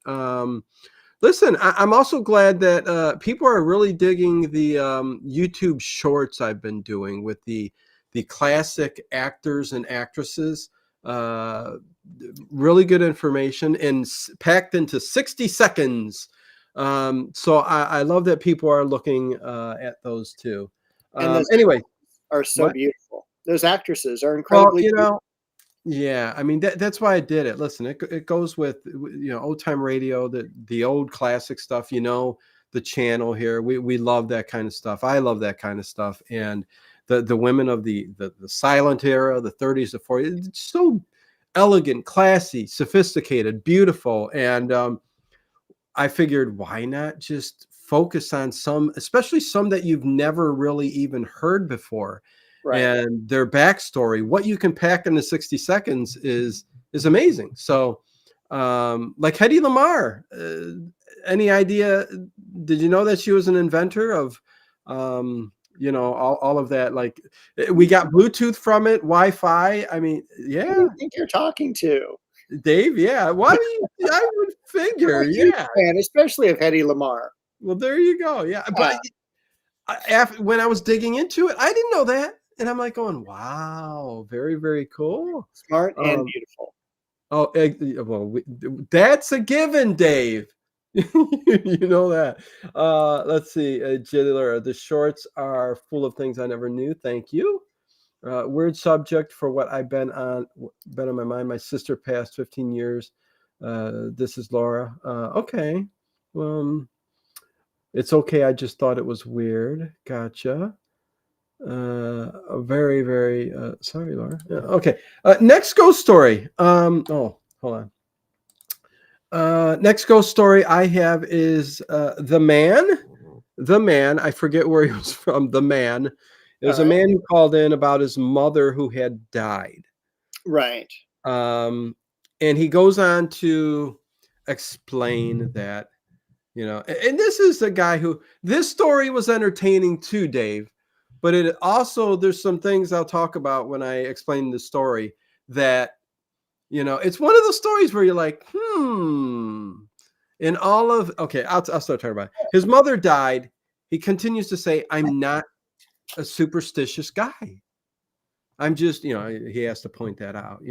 Listen, I'm also glad that people are really digging the YouTube shorts I've been doing with the classic actors and actresses. Really good information and packed into 60 seconds. So I love that people are looking at those too. And those Anyway, are so what? beautiful. Those actresses are Well, incredibly beautiful. yeah, I mean that's why I did it. Listen, it goes with old time radio, the old classic stuff. The channel here. We love that kind of stuff. I love that kind of stuff. And the women of the silent era, the 30s, the 40s, it's so elegant, classy, sophisticated, beautiful, and I figured, why not just focus on some, especially some that you've never really even heard before, Right. and their backstory. What you can pack into 60 seconds is amazing. So, like Hedy Lamarr, any idea? Did you know that she was an inventor of, all of that? Like, we got Bluetooth from it, Wi-Fi. I mean, Who yeah. do you think you're talking to? Dave, yeah. Why do you? I would figure, I'm a huge yeah. fan, especially of Hedy Lamarr. Well, there you go. Yeah, but when I was digging into it, I didn't know that, and I'm like going, "Wow, very, very cool, Smart and beautiful." Oh, well, that's a given, Dave. You know that. Let's see, Jidler, the shorts are full of things I never knew. Thank you. Weird subject for what I've been on my mind. My sister passed 15 years. This is Laura. Okay. It's okay. I just thought it was weird. Gotcha. Very, very sorry, Laura. Yeah, okay. Next ghost story. Hold on. Next ghost story I have is the man. The man. I forget where he was from. The man. There's a man who called in about his mother who had died. Right. And he goes on to explain that, and this is the guy who, this story was entertaining too, Dave, but it also, there's some things I'll talk about when I explain the story that, it's one of those stories where you're like, in all of, okay, I'll start talking about it. His mother died. He continues to say, I'm not a superstitious guy. I'm just, he has to point that out,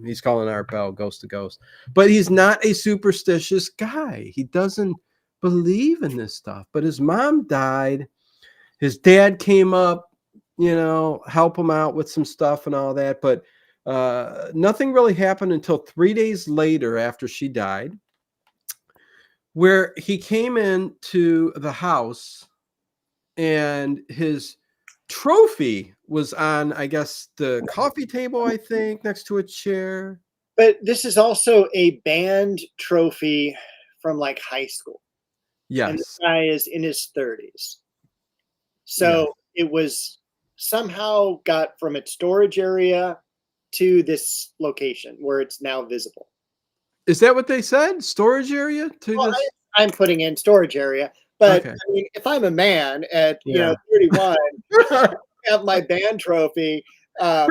he's calling Art Bell ghost to ghost, but he's not a superstitious guy. He doesn't believe in this stuff, but his mom died. His dad came up, help him out with some stuff and all that, but nothing really happened until 3 days later after she died, where he came into the house and his trophy was on, I guess, the coffee table, I think, next to a chair. But this is also a band trophy from like high school. And this Yes. guy is in his 30s. So it was somehow got from its storage area to this location where it's now visible. Is that what they said? Storage area to Well, this? I'm putting in storage area, but Okay. I mean, if I'm a man at Yeah. 31, I have my band trophy. I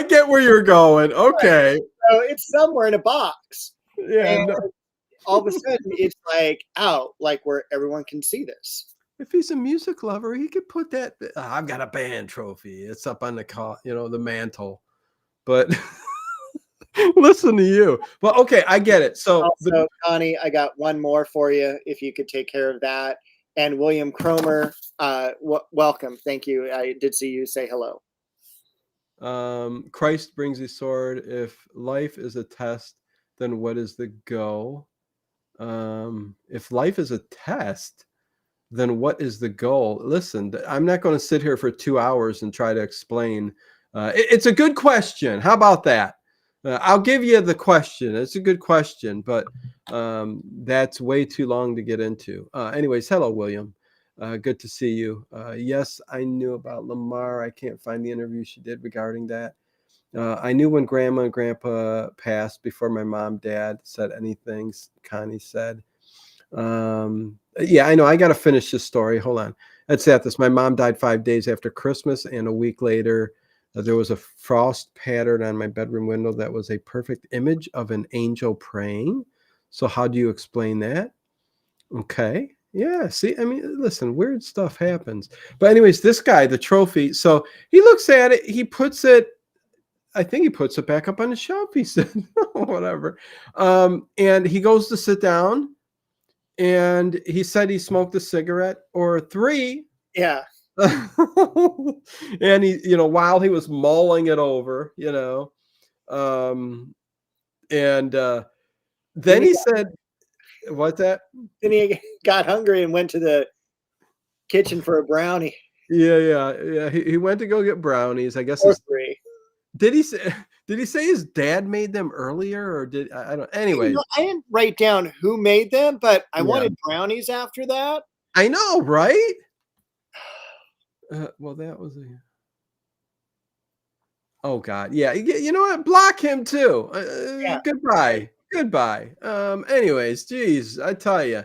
get where you're going. Okay. So it's somewhere in a box. Yeah. And No. all of a sudden, it's like out, like where everyone can see this. If he's a music lover, he could put that. I've got a band trophy. It's up on the the mantle. But listen to you. Well, okay, I get it. So, Also, Connie, I got one more for you. If you could take care of that. And William Cromer, welcome. Thank you. I did see you say hello. Christ brings a sword. If life is a test, then what is the goal? If life is a test, then what is the goal? Listen, I'm not going to sit here for 2 hours and try to explain. It's a good question. How about that? I'll give you the question. It's a good question, but that's way too long to get into. Anyways, hello, William. Good to see you. Yes, I knew about Lamar. I can't find the interview she did regarding that. I knew when Grandma and Grandpa passed before my mom, Dad said anything. Connie said. Yeah, I know. I got to finish this story. Hold on. Let's at this. My mom died 5 days after Christmas, and a week later, there was a frost pattern on my bedroom window that was a perfect image of an angel praying. So how do you explain that? Okay. Yeah. See, I mean, listen, weird stuff happens. But anyways, this guy, the trophy. So he looks at it. He puts it. I think he puts it back up on the shelf. He said, whatever. And he goes to sit down. And he said he smoked a cigarette or 3. Yeah. And he, while he was mulling it over, and then he said, what's that? Then he got hungry and went to the kitchen for a brownie. Yeah. He went to go get brownies. I guess. Or 3. Did he say his dad made them earlier, or did I don't? Anyway, I didn't write down who made them, but I wanted brownies after that. I know, right? Well, that was a. Oh God, yeah. You know what? Block him too. Yeah. Goodbye. Anyways, geez, I tell you,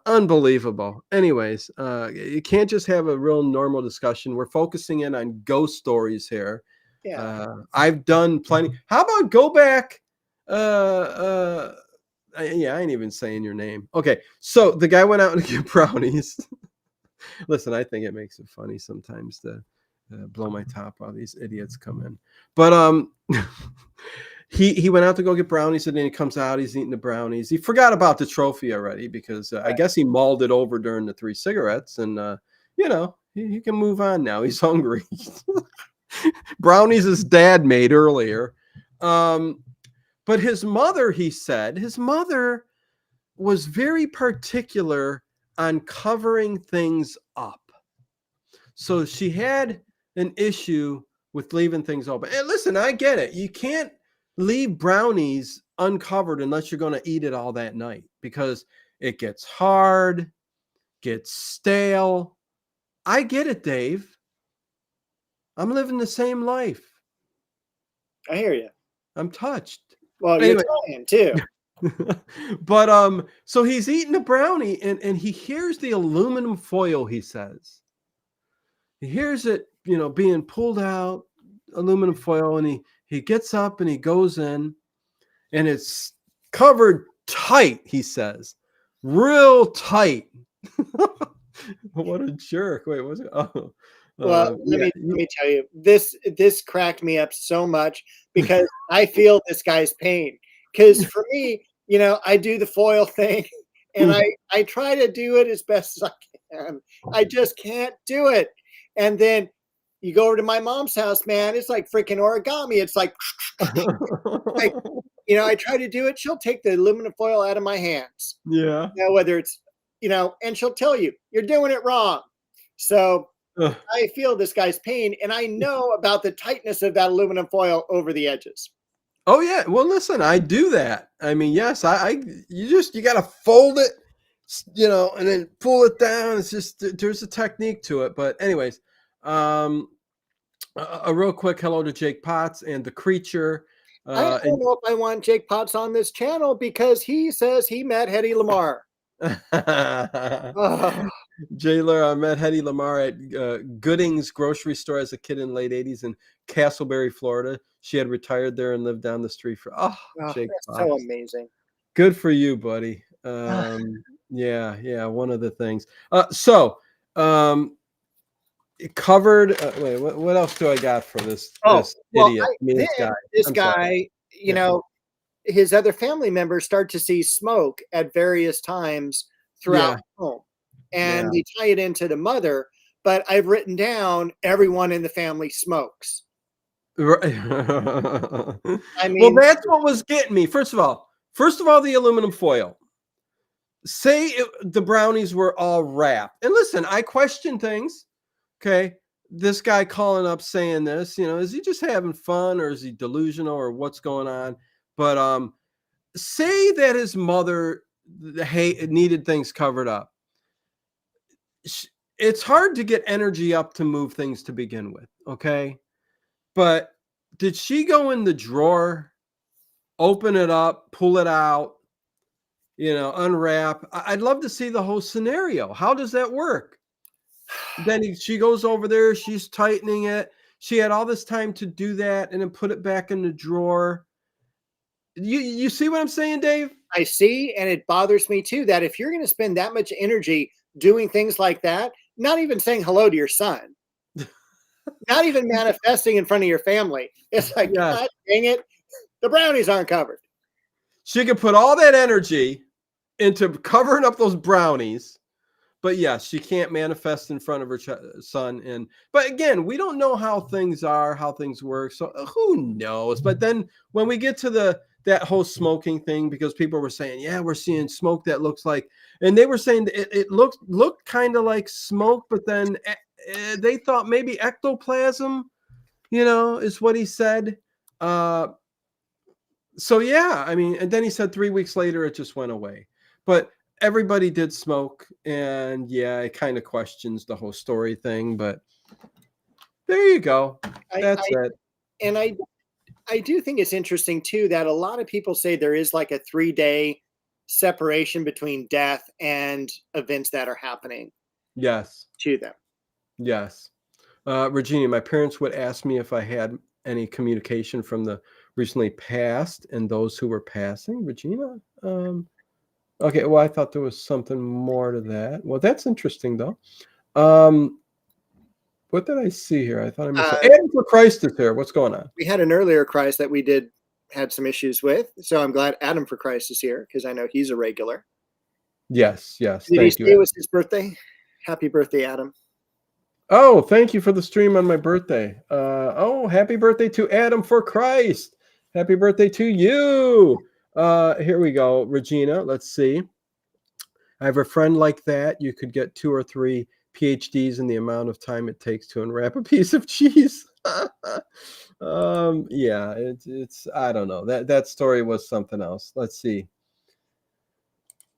unbelievable. Anyways, you can't just have a real normal discussion. We're focusing in on ghost stories here. Yeah. I've done plenty. How about go back? Yeah, I ain't even saying your name. Okay, so the guy went out and get brownies. Listen, I think it makes it funny sometimes to blow my top while these idiots come in. But he went out to go get brownies, and then he comes out. He's eating the brownies. He forgot about the trophy already because I guess he mauled it over during the 3 cigarettes, and he can move on now. He's hungry. Brownies his dad made earlier. But his mother, he said, his mother was very particular on covering things up. So she had an issue with leaving things open. And listen, I get it. You can't leave brownies uncovered unless you're going to eat it all that night because it gets hard, gets stale. I get it, Dave. I'm living the same life. I hear you. I'm touched. Well, Anyway. you're trying too. But so he's eating a brownie and he hears the aluminum foil, he says. He hears it, being pulled out, aluminum foil, and he gets up and he goes in and it's covered tight, he says. Real tight. What a jerk. Wait, was it? Oh. Well, Yeah. let me tell you, this cracked me up so much because I feel this guy's pain. Because for me, I do the foil thing, and I try to do it as best as I can. I just can't do it. And then you go over to my mom's house, man. It's like freaking origami. It's like, like I try to do it. She'll take the aluminum foil out of my hands. Yeah. Whether it's, and she'll tell you you're doing it wrong. So Ugh. I feel this guy's pain, and I know about the tightness of that aluminum foil over the edges. Oh yeah. Well, listen, I do that. I mean, yes, you got to fold it, and then pull it down. It's just, there's a technique to it. But anyways, a real quick hello to Jake Potts and the creature. I don't know if I want Jake Potts on this channel because he says he met Hedy Lamarr. Oh, Jailer, I met Hedy Lamarr at Gooding's grocery store as a kid in the late 80s in Castleberry, Florida. She had retired there and lived down the street Jake that's Potts. so amazing. Good for you, buddy. Yeah, one of the things. It covered. Wait, what else do I got for this idiot? This guy, his other family members start to see smoke at various times throughout the home, and they tie it into the mother. But I've written down everyone in the family smokes. Right. I mean, well, that's what was getting me. First of all, the aluminum foil. Say the brownies were all wrapped. And listen, I question things. Okay. This guy calling up saying this, is he just having fun or is he delusional or what's going on? But say that his mother needed things covered up. It's hard to get energy up to move things to begin with. Okay. But did she go in the drawer, open it up, pull it out, unwrap? I'd love to see the whole scenario. How does that work? Then she goes over there, she's tightening it. She had all this time to do that and then put it back in the drawer. You see what I'm saying, Dave? I see, and it bothers me too that if you're going to spend that much energy doing things like that, not even saying hello to your son, not even manifesting in front of your family, it's like, God dang it, the brownies aren't covered. She could put all that energy into covering up those brownies. But yes, she can't manifest in front of her son. But again, we don't know how things are, how things work. So who knows? But then when we get to that whole smoking thing, because people were saying, yeah, we're seeing smoke that looks like, and they were saying it looked kind of like smoke, but then they thought maybe ectoplasm, is what he said. So yeah, I mean, and then he said 3 weeks later, it just went away. But everybody did smoke, and yeah, it kind of questions the whole story thing, but there you go. That's it. And I do think it's interesting too that a lot of people say there is like a 3-day separation between death and events that are happening. Yes. To them. Yes. Regina, my parents would ask me if I had any communication from the recently passed and those who were passing. Regina? Okay, well, I thought there was something more to that. Well, that's interesting, though. What did I see here? I thought I missed Adam for Christ is here. What's going on? We had an earlier Christ that we had some issues with, so I'm glad Adam for Christ is here because I know he's a regular. Yes. Did he say it was his birthday? Happy birthday, Adam. Oh, thank you for the stream on my birthday. Happy birthday to Adam for Christ. Happy birthday to you. Here we go, Regina. Let's see. I have a friend like that. You could get 2 or 3 PhDs in the amount of time it takes to unwrap a piece of cheese. Yeah, it's I don't know. That story was something else. Let's see.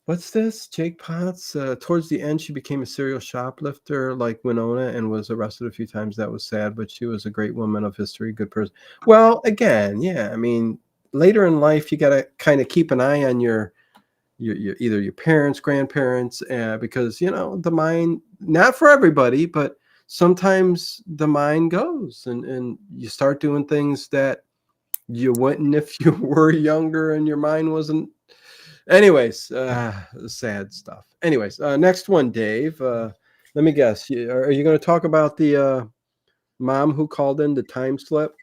What's this? Jake Potts. Towards the end, she became a serial shoplifter like Winona and was arrested a few times. That was sad, but she was a great woman of history, good person. Well, again, yeah, I mean, later in life, you got to kind of keep an eye on your either your parents, grandparents, because, the mind, not for everybody, but sometimes the mind goes and you start doing things that you wouldn't if you were younger and your mind wasn't. Anyways, sad stuff. Anyways, next one, Dave. Let me guess. Are you going to talk about the mom who called in the time slip?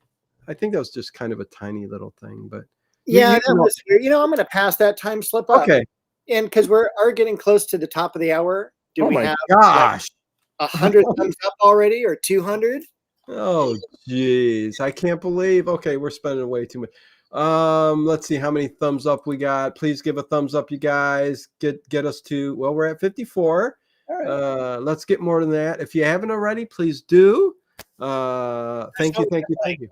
I think that was just kind of a tiny little thing, but Yeah, you that know. was weird. I'm going to pass that time slip up. Okay. And because we're getting close to the top of the hour, do Oh we my have like gosh. 100 thumbs up already or 200? Oh, geez. I can't believe. Okay, we're spending way too much. Let's see how many thumbs up we got. Please give a thumbs up, you guys. Get us to, well, we're at 54. All right. Let's get more than that. If you haven't already, please do. Thank So you, we thank got you, like thank you.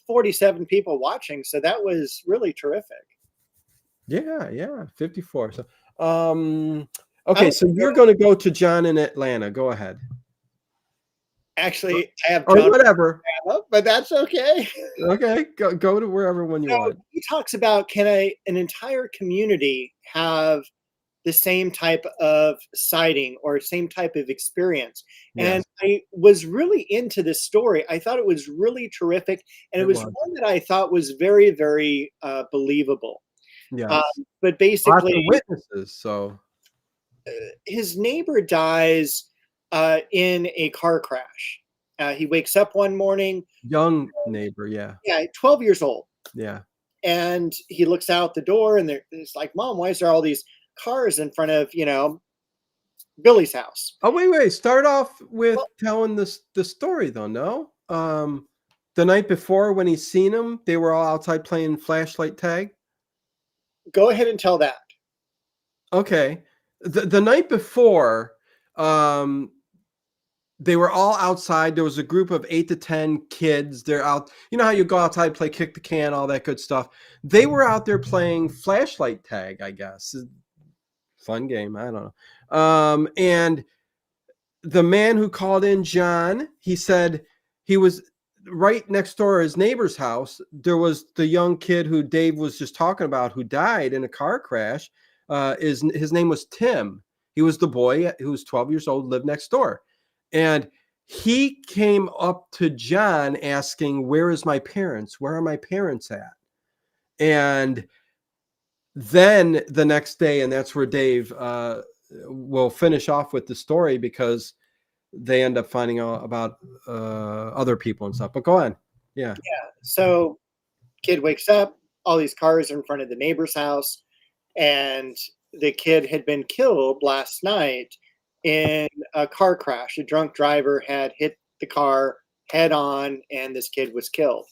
47 people watching, so that was really terrific. Yeah, 54. So, I'm okay, so you're going to go to John in Atlanta. Go ahead. actually I have Or John whatever. up, but that's okay. Okay, go to wherever one you So want. he talks about can an entire community have the same type of sighting or same type of experience. And Yes, I was really into this story. I thought it was really terrific. And it it was was. one that I thought was very, very believable. Um, Yes. but Lots basically, of witnesses, so his neighbor dies in a car crash. He wakes up one morning, young neighbor, yeah, 12 years old, yeah. and he looks out the door and it's like, Mom, why is there all these cars in front of, Billy's house? Oh, wait, start off with Well, telling the story though, no? The night before when he seen him, they were all outside playing flashlight tag? go ahead and tell that. Okay. The night before, um, they were all outside. There was a group of 8 to 10 kids. They're out. You know how you go outside, play kick the can, all that good stuff. They were out there playing flashlight tag, I guess. Fun game. I don't know. And the man who called in, John, he said he was right next door at his neighbor's house. There was the young kid who Dave was just talking about who died in a car crash. His name was Tim. He was the boy who was 12 years old, lived next door. And he came up to John asking, "Where is my parents? Where are my parents at?" And then the next day, and that's where Dave will finish off with the story because they end up finding out about other people and stuff. But go on. Yeah. So kid wakes up, all these cars are in front of the neighbor's house, and the kid had been killed last night in a car crash. A drunk driver had hit the car head on, and this kid was killed.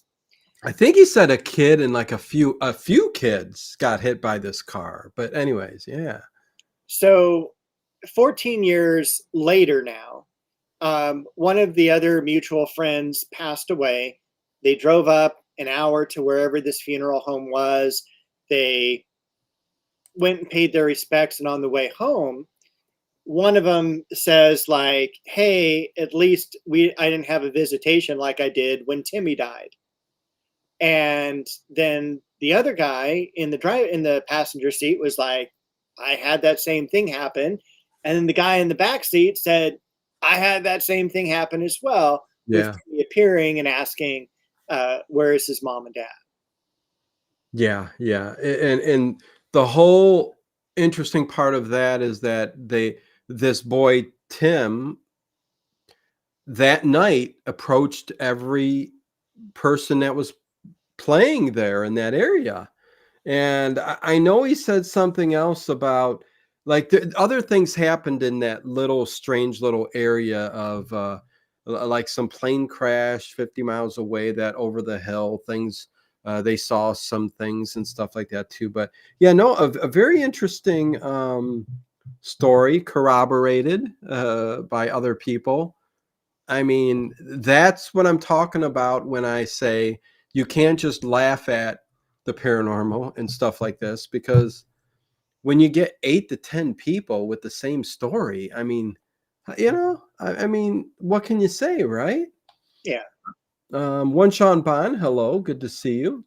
I think he said a kid and like a few kids got hit by this car. But anyways, yeah. So 14 years later now, one of the other mutual friends passed away. They drove up an hour to wherever this funeral home was. They went and paid their respects, and on the way home, one of them says like, "Hey, at least I didn't have a visitation like I did when Timmy died." And then the other guy in the passenger seat was like, "I had that same thing happen." And then the guy in the back seat said, "I had that same thing happen as well," with Yeah. Timmy appearing and asking, where is his mom and dad? Yeah. And the whole interesting part of that is that this boy Tim that night approached every person that was playing there in that area. And I know he said something else about like other things happened in that little strange little area of like some plane crash 50 miles away that over the hill things they saw some things and stuff like that too. But yeah, no, a very interesting story corroborated by other people. I mean, that's what I'm talking about when I say you can't just laugh at the paranormal and stuff like this because when you get 8 to 10 people with the same story, I mean, I mean, what can you say, right? Yeah. One Sean Bond, hello, good to see you.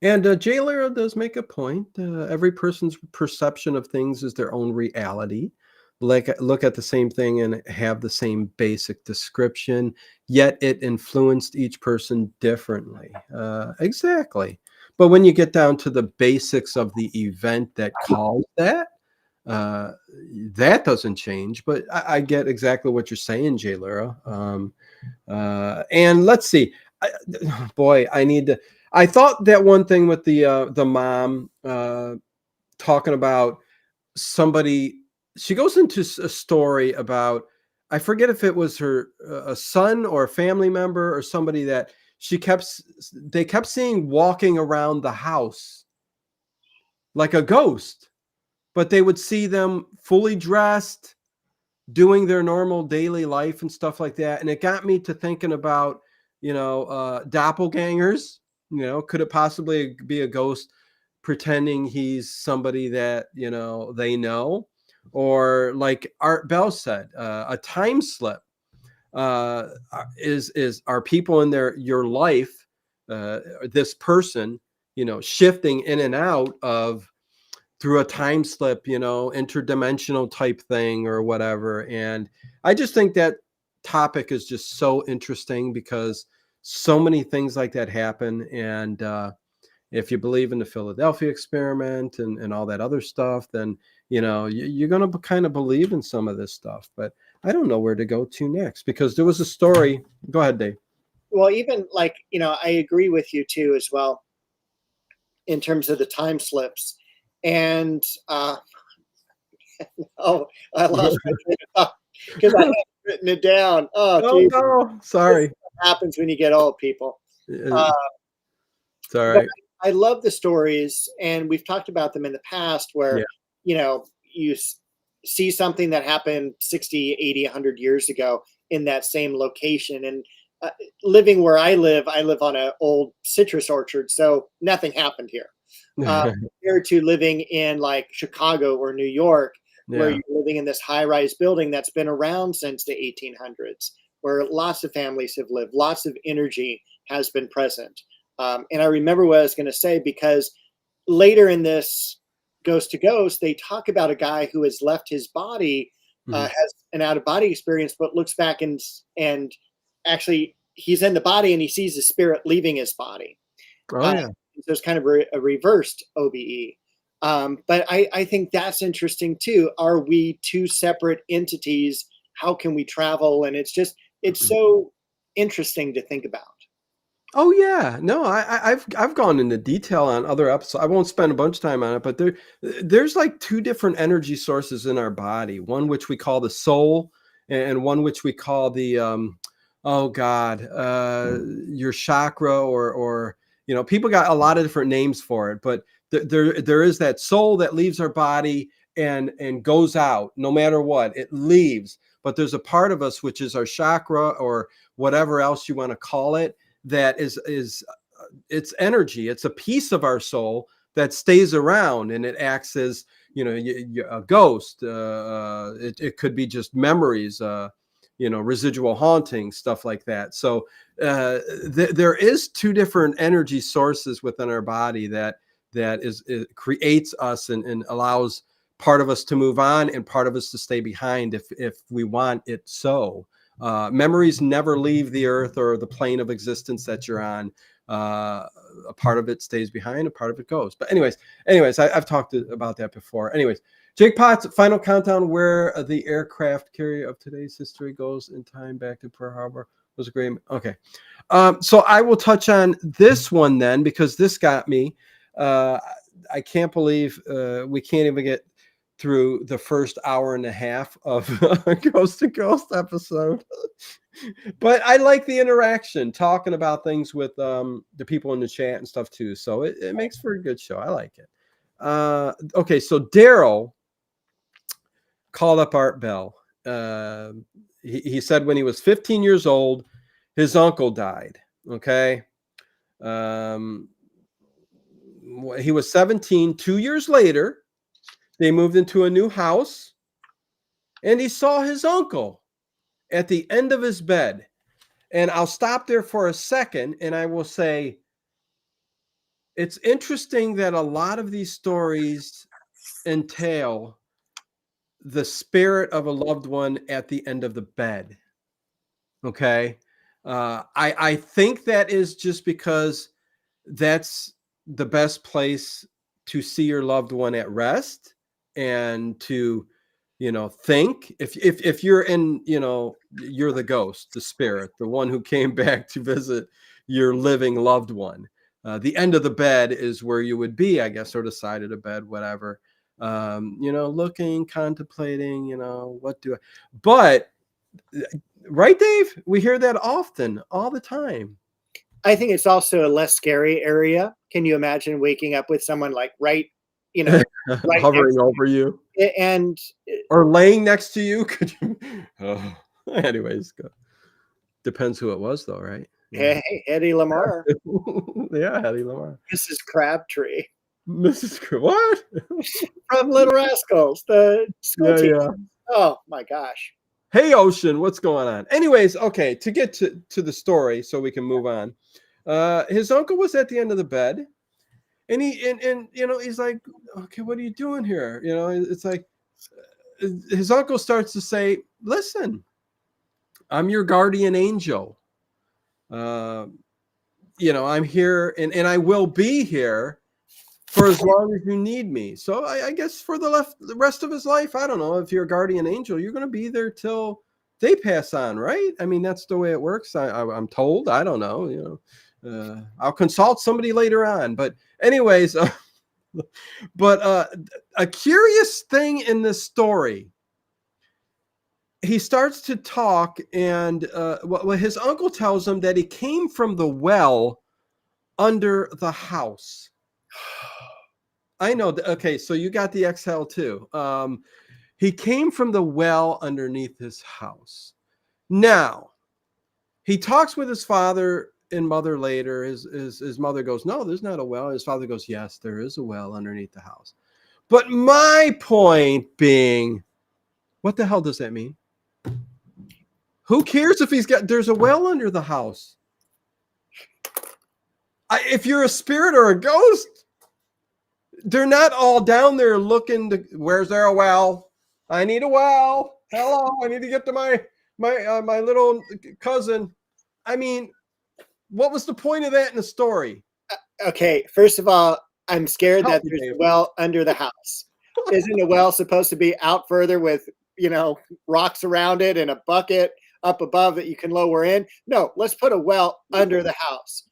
And Jay Lero does make a point. Every person's perception of things is their own reality. Like look at the same thing and have the same basic description, yet it influenced each person differently. Exactly. But when you get down to the basics of the event that caused that, that doesn't change. But I get exactly what you're saying, Jay Lura. And let's see. Boy, I thought that one thing with the mom talking about somebody. She goes into a story about, I forget if it was her a son or a family member or somebody that they kept seeing walking around the house like a ghost, but they would see them fully dressed, doing their normal daily life and stuff like that. And it got me to thinking about, doppelgangers. Could it possibly be a ghost pretending he's somebody that, they know? Or like Art Bell said, a time slip are people in your life, this person, shifting in and out of through a time slip, interdimensional type thing or whatever. And I just think that topic is just so interesting because so many things like that happen. And if you believe in the Philadelphia experiment and all that other stuff, then, you're going to kind of believe in some of this stuff. But I don't know where to go to next because there was a story. Go ahead, Dave. Well, even like, I agree with you too, as well, in terms of the time slips. And, oh, I lost my train of thought because I had written it down. Oh, Oh, geez. no. Sorry. This happens when you get old, people. It's Uh, all but right. I love the stories, and we've talked about them in the past where, Yeah. you see something that happened 60, 80, 100 years ago in that same location. And living where I live on an old citrus orchard, so nothing happened here. Compared to living in like Chicago or New York, where Yeah. you're living in this high-rise building that's been around since the 1800s, where lots of families have lived, lots of energy has been present. And I remember what I was going to say, because later in this Ghost to Ghost, they talk about a guy who has left his body, Mhm. has an out-of-body experience, but looks back and actually he's in the body and he sees the spirit leaving his body. Oh, yeah. So it's kind of a reversed OBE. But I think that's interesting too. Are we two separate entities? How can we travel? And it's so interesting to think about. Oh yeah, no, I've gone into detail on other episodes. I won't spend a bunch of time on it, but there's like two different energy sources in our body. One which we call the soul, and one which we call the oh God, your chakra, or people got a lot of different names for it, but there is that soul that leaves our body and goes out no matter what. It leaves, but there's a part of us which is our chakra or whatever else you want to call it, that is it's energy. It's a piece of our soul that stays around, and it acts as a ghost. It could be just memories, residual hauntings, stuff like that. So there is two different energy sources within our body that it creates us and allows part of us to move on and part of us to stay behind if we want it so. Memories never leave the earth or the plane of existence that you're on. A part of it stays behind, a part of it goes. But anyways, I've talked about that before. Anyways, Jake Potts, final countdown where the aircraft carrier of today's history goes in time back to Pearl Harbor was a great. Okay. So I will touch on this one then, because this got me. I can't believe we can't even get through the first hour and a half of a Ghost to Ghost episode. But I like the interaction, talking about things with the people in the chat and stuff too. So it makes for a good show. I like it. Okay, so Daryl called up Art Bell. He said when he was 15 years old, his uncle died. Okay. He was 17. 2 years later, they moved into a new house, and he saw his uncle at the end of his bed. And I'll stop there for a second, and I will say it's interesting that a lot of these stories entail the spirit of a loved one at the end of the bed. Okay. I think that is just because that's the best place to see your loved one at rest. and to, think if you're in, you're the ghost, the spirit, the one who came back to visit your living loved one. The end of the bed is where you would be, I guess, or the side of the bed, whatever. Looking, contemplating, what do I, but right, Dave? We hear that often, all the time. I think it's also a less scary area. Can you imagine waking up with someone like right right Hovering over you and or laying next to you. Could you? Oh. Anyways, depends who it was, though, right? Yeah. hey, Eddie Lamar, Yeah, Hattie Lamar. Mrs. Crabtree What? from Little Rascals, the school Yeah, teacher. yeah. Oh my gosh. Hey, Ocean, what's going on? Anyways, okay, to get to the story so we can move on. His uncle was at the end of the bed, and he's like, okay, what are you doing here? It's like his uncle starts to say, listen, I'm your guardian angel. I'm here, and I will be here for as long as you need me. So I guess for the rest of his life, I don't know, if you're a guardian angel, you're going to be there till they pass on, right? I mean, that's the way it works. I'm told. I don't know. I'll consult somebody later on. But anyways, a curious thing in this story. He starts to talk, and his uncle tells him that he came from the well under the house. I know. Okay, so you got the exhale too. He came from the well underneath his house. Now, he talks with his father and mother later. His mother goes, no, there's not a well. His father goes, yes, there is a well underneath the house. But my point being, what the hell does that mean? Who cares if there's a well under the house? If you're a spirit or a ghost, they're not all down there looking to, where's there a well? I need a well. Hello, I need to get to my little cousin. I mean, what was the point of that in the story? Okay, first of all, I'm scared that there's Dave. a well under the house. Isn't a well supposed to be out further with, rocks around it and a bucket up above that you can lower in? No, let's put a well under the house.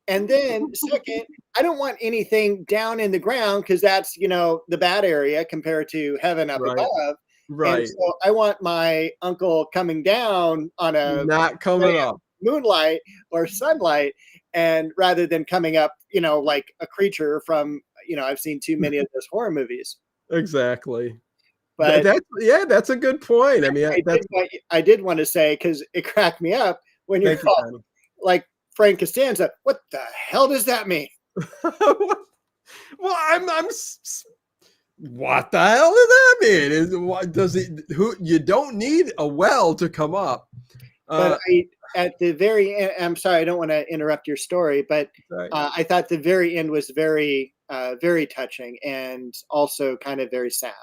And then second, I don't want anything down in the ground because that's, the bad area compared to heaven up Right. above. Right. And so I want my uncle coming down on a Not coming up. moonlight or sunlight, and rather than coming up, like a creature from, I've seen too many of those horror movies. Exactly. But that's a good point. I mean, I did want to say, because it cracked me up when you're called, like Frank Costanza. What the hell does that mean? Well, I'm what the hell does that mean? You don't need a well to come up. But at the very end, I'm sorry, I don't want to interrupt your story, but I thought the very end was very, very touching and also kind of very sad.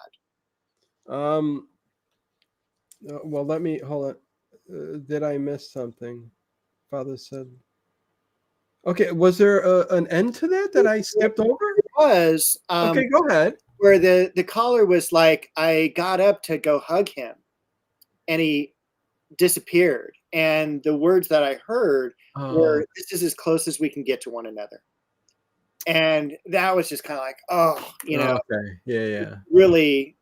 Well, let me hold on. Did I miss something? Father said. Okay, was there an end to that I skipped over? It was. Okay, go ahead. Where the caller was like, I got up to go hug him, and he disappeared. And the words that I heard were, "This is as close as we can get to one another." And that was just kind of like, Okay, yeah, really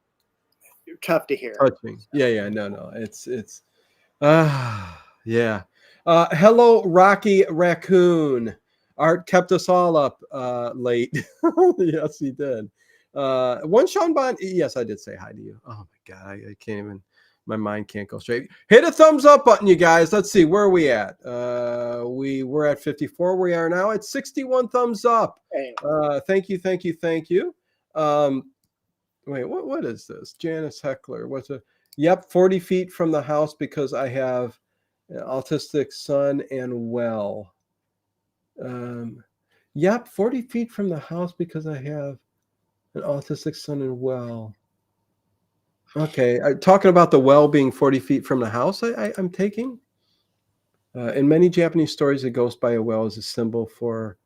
tough to hear. touching. Yeah, no, it's yeah. Hello, Rocky Raccoon. Art kept us all up late. Yes, he did. One Sean Bond. Yes, I did say hi to you. Oh my God, I can't even. My mind can't go straight. Hit a thumbs up button, you guys. Let's see, where are we at? We were at 54. We are now at 61 thumbs up. Thank you. Wait, what is this? Janice Heckler. What's a? Yep, 40 feet from the house because I have an autistic son and well. Yep, 40 feet from the house because I have an autistic son and well. Okay, talking about the well being 40 feet from the house, I'm taking. In many Japanese stories, a ghost by a well is a symbol for.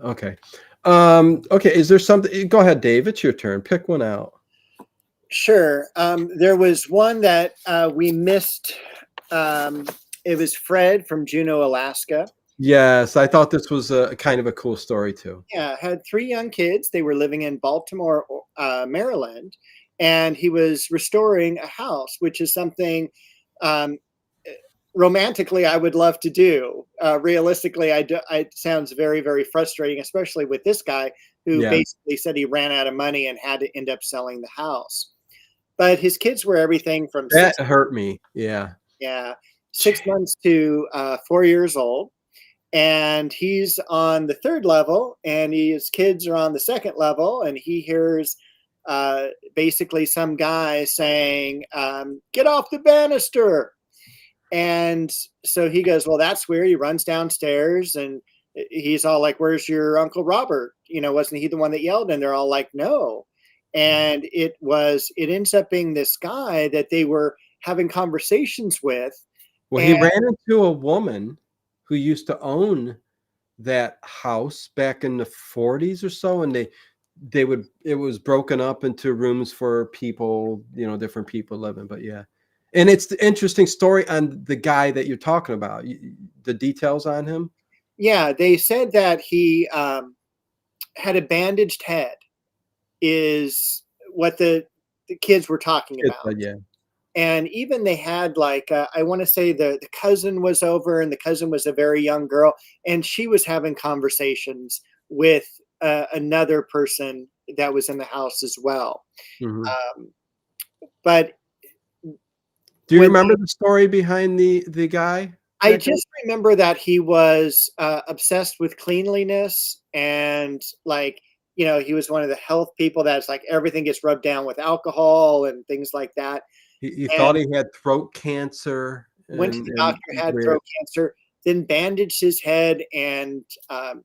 Okay. Okay, is there something? Go ahead, Dave. It's your turn. Pick one out. Sure. There was one that we missed. It was Fred from Juneau, Alaska. Yes, I thought this was a kind of a cool story too. Yeah, had 3 young kids. They were living in Baltimore, Maryland, and he was restoring a house, which is something um, romantically I would love to do. Realistically, it sounds very, very frustrating, especially with this guy who Yeah, basically said he ran out of money and had to end up selling the house. But his kids were everything from that hurt me. Yeah. yeah, 6 months to 4 years old. And he's on the 3rd level, and his kids are on the 2nd level, and he hears basically some guy saying, "Get off the banister." And so he goes, "Well, that's weird." He runs downstairs, and he's all like, "Where's your Uncle Robert? Wasn't he the one that yelled?" And they're all like, "No." And it ends up being this guy that they were having conversations with. Well, he And ran into a woman who used to own that house back in the 40s or so, and it was broken up into rooms for people, different people living. But yeah, and it's the interesting story on the guy that you're talking about. The details on him. yeah, they said that he had a bandaged head, is what the kids were talking about. Yeah. And even they had like, I want to say the cousin was over, and the cousin was a very young girl, and she was having conversations with another person that was in the house as well. Mhm. Um, but Do you when remember the story behind the guy? I just remember that he was obsessed with cleanliness, and like, he was one of the health people that's like everything gets rubbed down with alcohol and things like that. He And thought he had throat cancer went to and the doctor, had weird. throat cancer, then bandaged his head and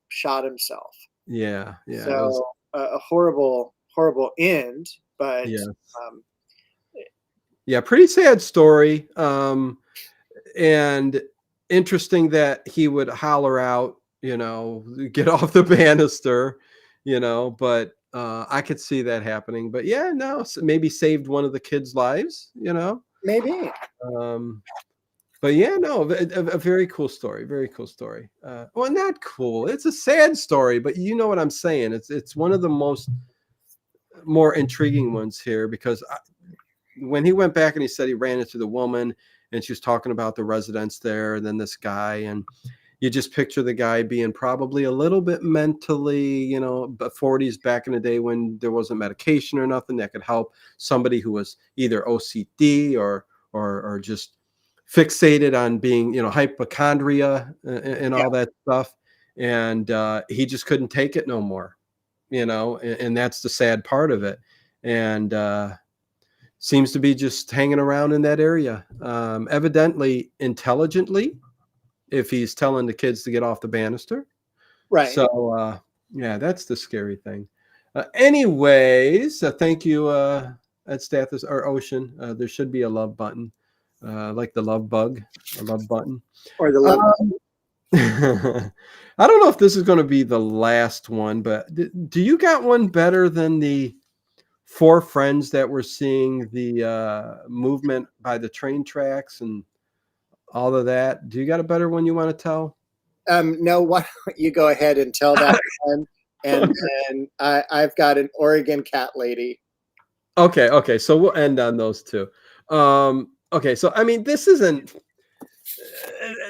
shot himself. Yeah, yeah, it was So a horrible, horrible end. But yeah. um, Yeah, pretty sad story. And interesting that he would holler out, get off the banister, but I could see that happening. But yeah, no, maybe saved one of the kids' lives. maybe. Um, but yeah, no, a very cool story. Very cool story. Well, not cool. It's a sad story, but you know what I'm saying. It's one of the more intriguing ones here because when he went back and he said he ran into the woman and she was talking about the residents there, and then this guy, and you just picture the guy being probably a little bit mentally, but 40s back in the day when there wasn't medication or nothing that could help somebody who was either OCD or just fixated on being, hypochondria and Yeah, all that stuff. And he just couldn't take it no more, and that's the sad part of it. And seems to be just hanging around in that area, evidently intelligently, if he's telling the kids to get off the banister. right. So, yeah, that's the scary thing. Anyways, thank you, at Stathis or Ocean. There should be a love button, like the love bug, a love button. Or the love. I don't know if this is going to be the last one, but do you got one better than the 4 friends that were seeing the movement by the train tracks and all of that? Do you got a better one you want to tell? No, why don't you go ahead and tell that one? And then I've got an Oregon cat lady. Okay. So we'll end on those two. Okay, so I mean, this isn't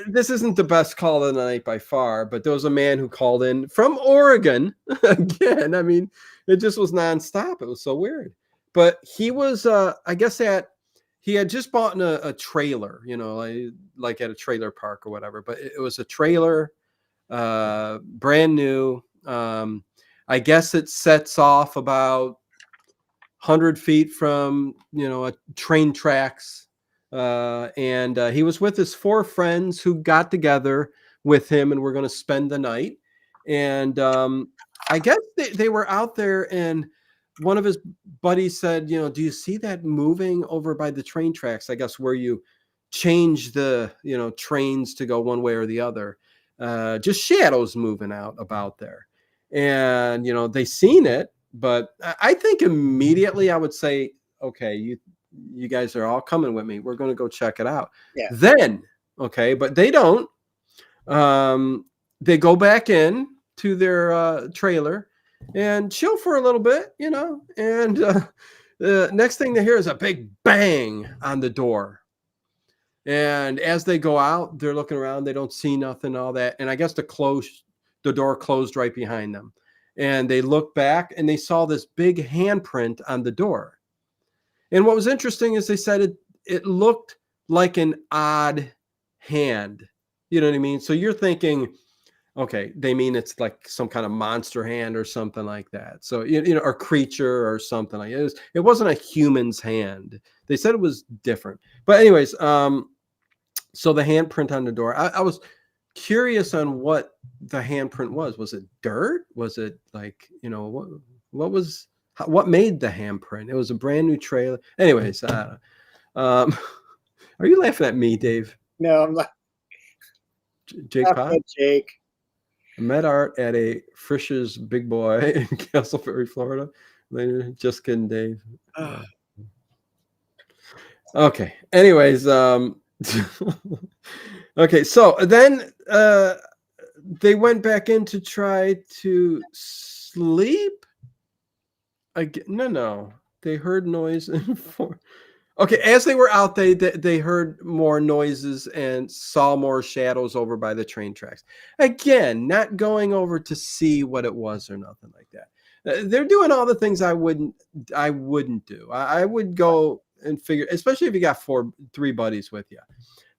the best call of the night by far, but there was a man who called in from Oregon again. I mean, it just was nonstop. It was so weird. But he was, I guess, he had just bought a trailer, like at a trailer park or whatever. But it was a trailer, brand new. I guess it sets off about 100 feet from, a train tracks. And he was with his 4 friends who got together with him and were going to spend the night. And I guess they were out there, and one of his buddies said, do you see that moving over by the train tracks? I guess where you change the, trains to go one way or the other. Just shadows moving out about there. and they seen it. But I think immediately I would say, okay, you guys are all coming with me. We're going to go check it out. Yeah. Then, okay, but they don't. They go back in to their trailer and chill for a little bit, and the next thing they hear is a big bang on the door. And as they go out, they're looking around. They don't see nothing, all that. And I guess the door closed right behind them. And they look back and they saw this big handprint on the door. And what was interesting is they said it looked like an odd hand. You know what I mean? So you're thinking, okay, they mean it's like some kind of monster hand or something like that. So, or creature or something like it. It wasn't a human's hand. They said it was different. But anyways, so the handprint on the door, I was curious on what the handprint was. Was it dirt? Was it like, what made the handprint? It was a brand new trailer. Anyways, are you laughing at me, Dave? No, I'm like, Jake Pop? Jake. I met Art at a Frisch's Big Boy in Castle Florida. Later, just kidding, Dave. Okay. Anyways, okay. So then they went back in to try to sleep. Again, no. They heard noise. Okay, as they were out, they heard more noises and saw more shadows over by the train tracks. Again, not going over to see what it was or nothing like that. They're doing all the things I wouldn't do. I would go and figure, especially if you got three buddies with you,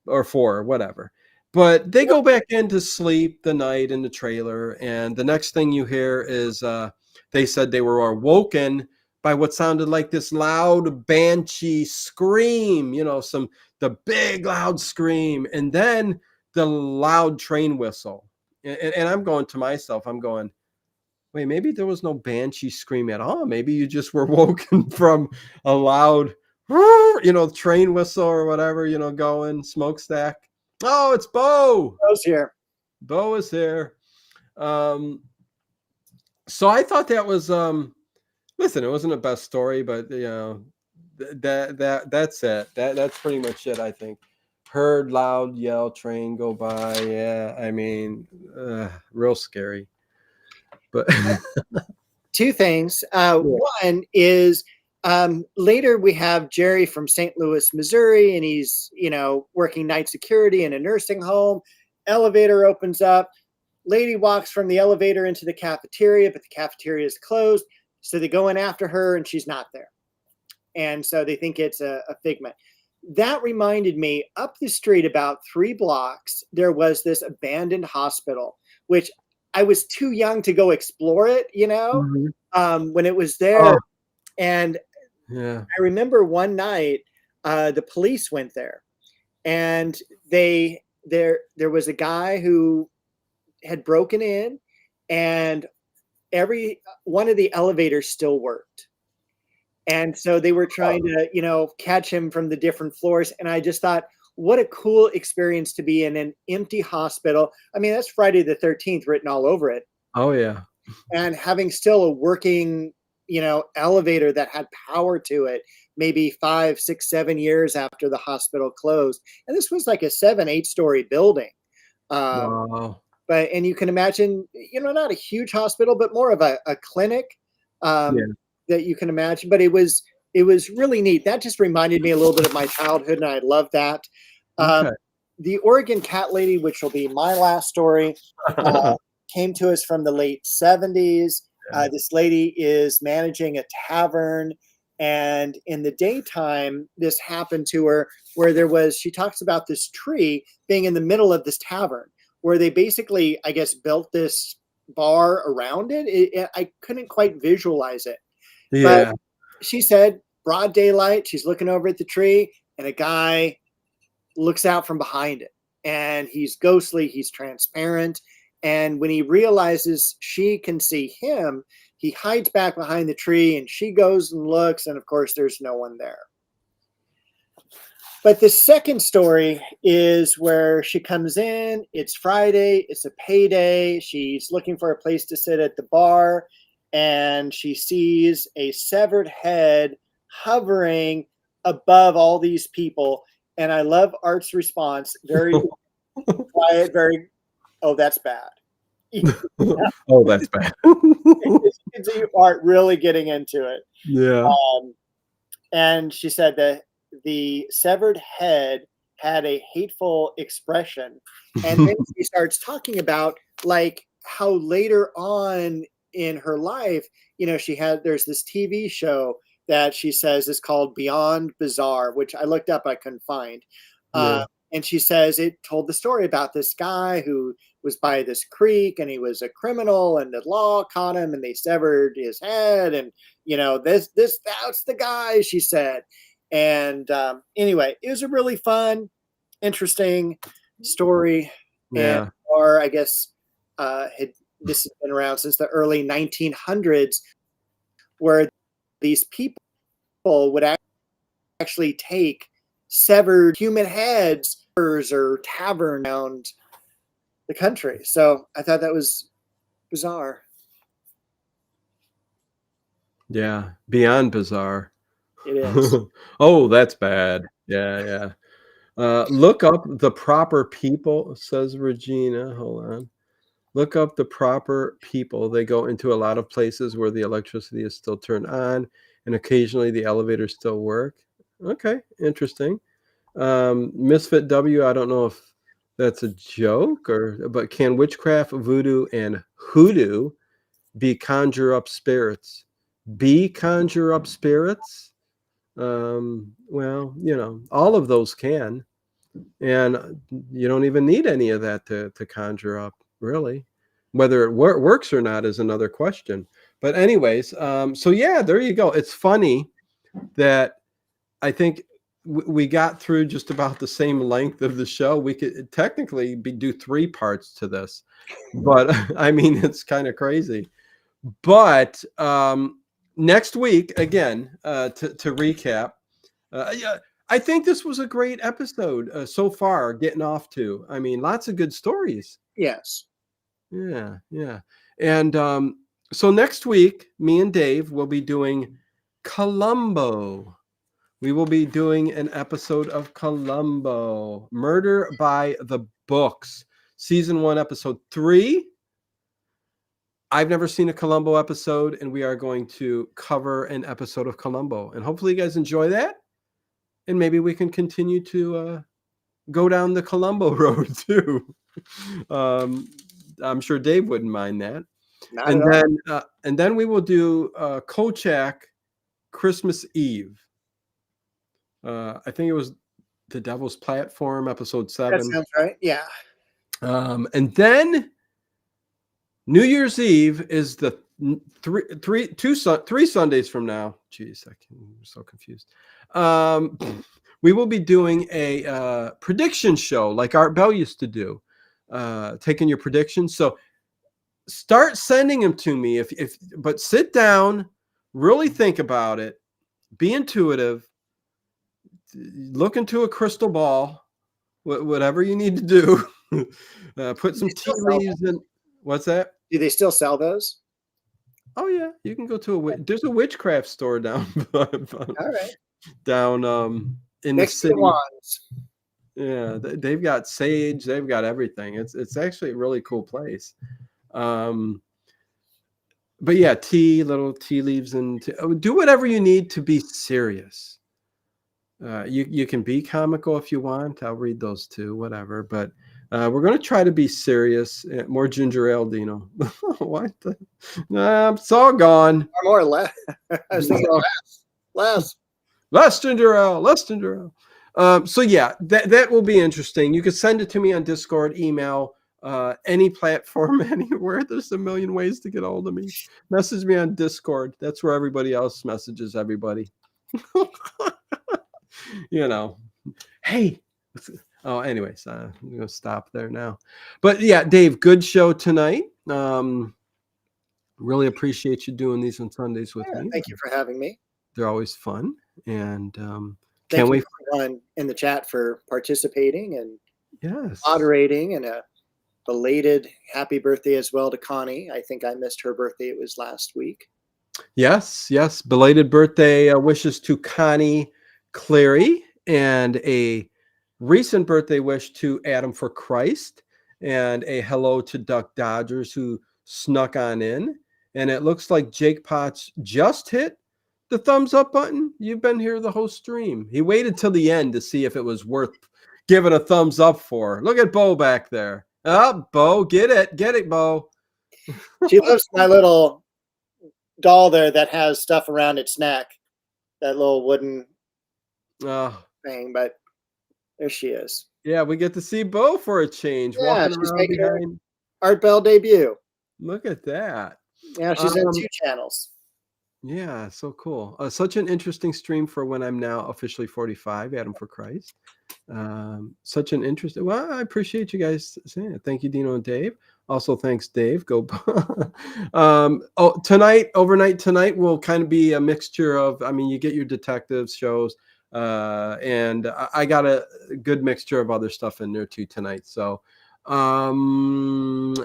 or four, or whatever. But they go back in to sleep the night in the trailer, and the next thing you hear is they said they were awoken by what sounded like this loud banshee scream, the big loud scream, and then the loud train whistle. And I'm going to myself, I'm going, wait, maybe there was no banshee scream at all. Maybe you just were woken from a loud, train whistle or whatever, going, smokestack. Oh, it's Bo. Bo's here. Bo is here. So I thought that was, listen, it wasn't the best story, but that's it. That's pretty much it, I think. Heard loud yell, train go by. Yeah, I mean, real scary. But two things. One is later we have Jerry from St. Louis, Missouri, and he's working night security in a nursing home. Elevator opens up. Lady walks from the elevator into the cafeteria, but the cafeteria is closed. So they go in after her and she's not there. And so they think it's a figment. That reminded me, up the street about 3 blocks, there was this abandoned hospital, which I was too young to go explore it, when it was there. Oh. And I remember one night the police went there, and there was a guy who had broken in, and every one of the elevators still worked. And so they were trying to, catch him from the different floors. And I just thought, what a cool experience to be in an empty hospital. I mean, that's Friday the 13th written all over it. Oh, yeah. And having still a working, elevator that had power to it, maybe 5, 6, 7 years after the hospital closed. And this was like a 7-8 story building. Wow. And you can imagine, not a huge hospital, but more of a clinic that you can imagine. But it was really neat. That just reminded me a little bit of my childhood, and I love that. Okay. The Oregon cat lady, which will be my last story, came to us from the late 70s. This lady is managing a tavern, and in the daytime, this happened to her where she talks about this tree being in the middle of this tavern, where they basically, I guess, built this bar around it. I couldn't quite visualize it. Yeah. But she said, broad daylight, she's looking over at the tree, and a guy looks out from behind it. And he's ghostly, he's transparent. And when he realizes she can see him, he hides back behind the tree, and she goes and looks, and of course, there's no one there. But the second story is where she comes in. It's Friday. It's a payday. She's looking for a place to sit at the bar, and she sees a severed head hovering above all these people. And I love Art's response. Very quiet, very, oh, that's bad. Oh, that's bad. You can see Art really getting into it. Yeah. And she said that the severed head had a hateful expression. And then she starts talking about like how later on in her life, there's this TV show that she says is called Beyond Bizarre, which I looked up, I couldn't find. Yeah. And she says it told the story about this guy who was by this creek, and he was a criminal, and the law caught him, and they severed his head, and that's the guy, she said. And anyway, it was a really fun, interesting story. Yeah. And or I guess this has been around since the early 1900s, where these people would actually take severed human heads or tavern around the country. So I thought that was bizarre. Yeah. Beyond bizarre. It is. Oh, that's bad. Yeah. Look up the proper people, says Regina. Hold on. Look up the proper people. They go into a lot of places where the electricity is still turned on, and occasionally the elevators still work. Okay, interesting. Misfit W, I don't know if that's a joke but can witchcraft, voodoo, and hoodoo be conjure up spirits? Be conjure up spirits? Well, all of those can. And you don't even need any of that to conjure up, really. Whether it works or not is another question. But anyways, so yeah, there you go. It's funny that I think we got through just about the same length of the show. We could technically do 3 parts to this, but I mean, it's kind of crazy. But next week, again, to recap, yeah, I think this was a great episode so far, getting off to. I mean, lots of good stories. Yes. Yeah. And so next week, me and Dave will be doing Columbo. We will be doing an episode of Columbo, Murder by the Books, season 1, episode 3. I've never seen a Columbo episode, and we are going to cover an episode of Columbo. And hopefully you guys enjoy that. And maybe we can continue to go down the Columbo road too. I'm sure Dave wouldn't mind that. And then we will do Kolchak Christmas Eve. I think it was The Devil's Platform, episode 7. That sounds right. Yeah. And then New Year's Eve is the 3 Sundays from now. Jeez, I'm so confused. We will be doing a prediction show like Art Bell used to do, taking your predictions. So start sending them to me but sit down, really think about it, be intuitive, look into a crystal ball, whatever you need to do. Put some tea leaves in. What's that? Do they still sell those? Oh yeah, you can go to there's a witchcraft store down All right. down in Next the to city. Wands. Yeah, they've got sage, they've got everything. It's actually a really cool place. But yeah, little tea leaves, and do whatever you need to be serious. You can be comical if you want. I'll read those too, whatever. But we're going to try to be serious. More ginger ale, Dino. What? It's all gone. More or less. I was thinking less ginger ale. So yeah, that will be interesting. You can send it to me on Discord, email, any platform, anywhere. There's a million ways to get a hold of me. Message me on Discord. That's where everybody else messages everybody. Hey. Oh, anyways, I'm going to stop there now. But yeah, Dave, good show tonight. Really appreciate you doing these on Sundays with me. Thank you for having me. They're always fun. And Can't Thank you wait. everyone in the chat for participating and Yes. moderating, and a belated happy birthday as well to Connie. I think I missed her birthday. It was last week. Yes, yes. Belated birthday wishes to Connie Cleary, and a recent birthday wish to Adam for Christ, and a hello to Duck Dodgers who snuck on in. And it looks like Jake Potts just hit the thumbs up button. You've been here the whole stream. He waited till the end to see if it was worth giving a thumbs up for. Look at Bo back there. Oh, Bo, get it, Bo. She loves my little doll there that has stuff around its neck, that little wooden Oh, thing, but there she is. yeah, we get to see Bo for a change, Yeah, walking she's around making her behind. Art Bell debut. Look at that. Yeah, she's on Um, 2 channels. Yeah, so cool. Such an interesting stream for when I'm now officially 45, Adam for Christ. Such an interesting. Well, I appreciate you guys saying it. Thank you, Dino and Dave. Also, thanks, Dave. Go. Overnight tonight will kind of be a mixture of. I mean, you get your detectives shows, and I got a good mixture of other stuff in there too tonight. So,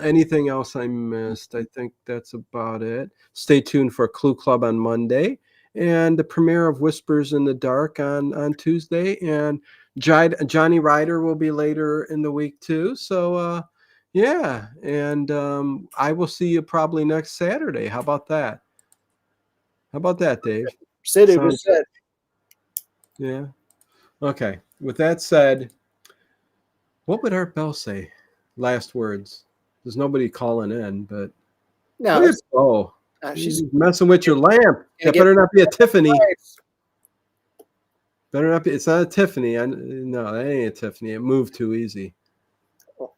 anything else I missed? I think that's about it. Stay tuned for Clue Club on Monday, and the premiere of Whispers in the Dark on Tuesday, and Johnny Ryder will be later in the week too. So yeah, and I will see you probably next Saturday. How about that? How about that, Dave? Sid, it Sound was said. Yeah. Okay. With that said, what would Art Bell say? Last words. There's nobody calling in, but No, look at Bo. she's He's messing with your lamp. That get better not be a Tiffany. nice. Better not be. It's not a Tiffany. No, that ain't a Tiffany. It moved too easy. Oh.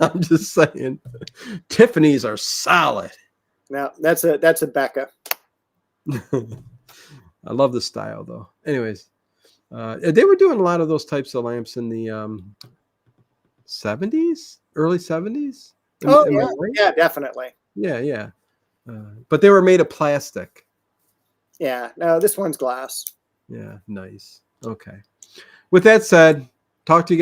I'm just saying. Tiffany's are solid. No, that's a Becca. I love the style, though. Anyways, they were doing a lot of those types of lamps in the 70s, early 70s. Oh Am I yeah, right? yeah, definitely. Yeah. But they were made of plastic. Yeah, no, this one's glass. Yeah, nice. Okay. With that said, talk to you guys.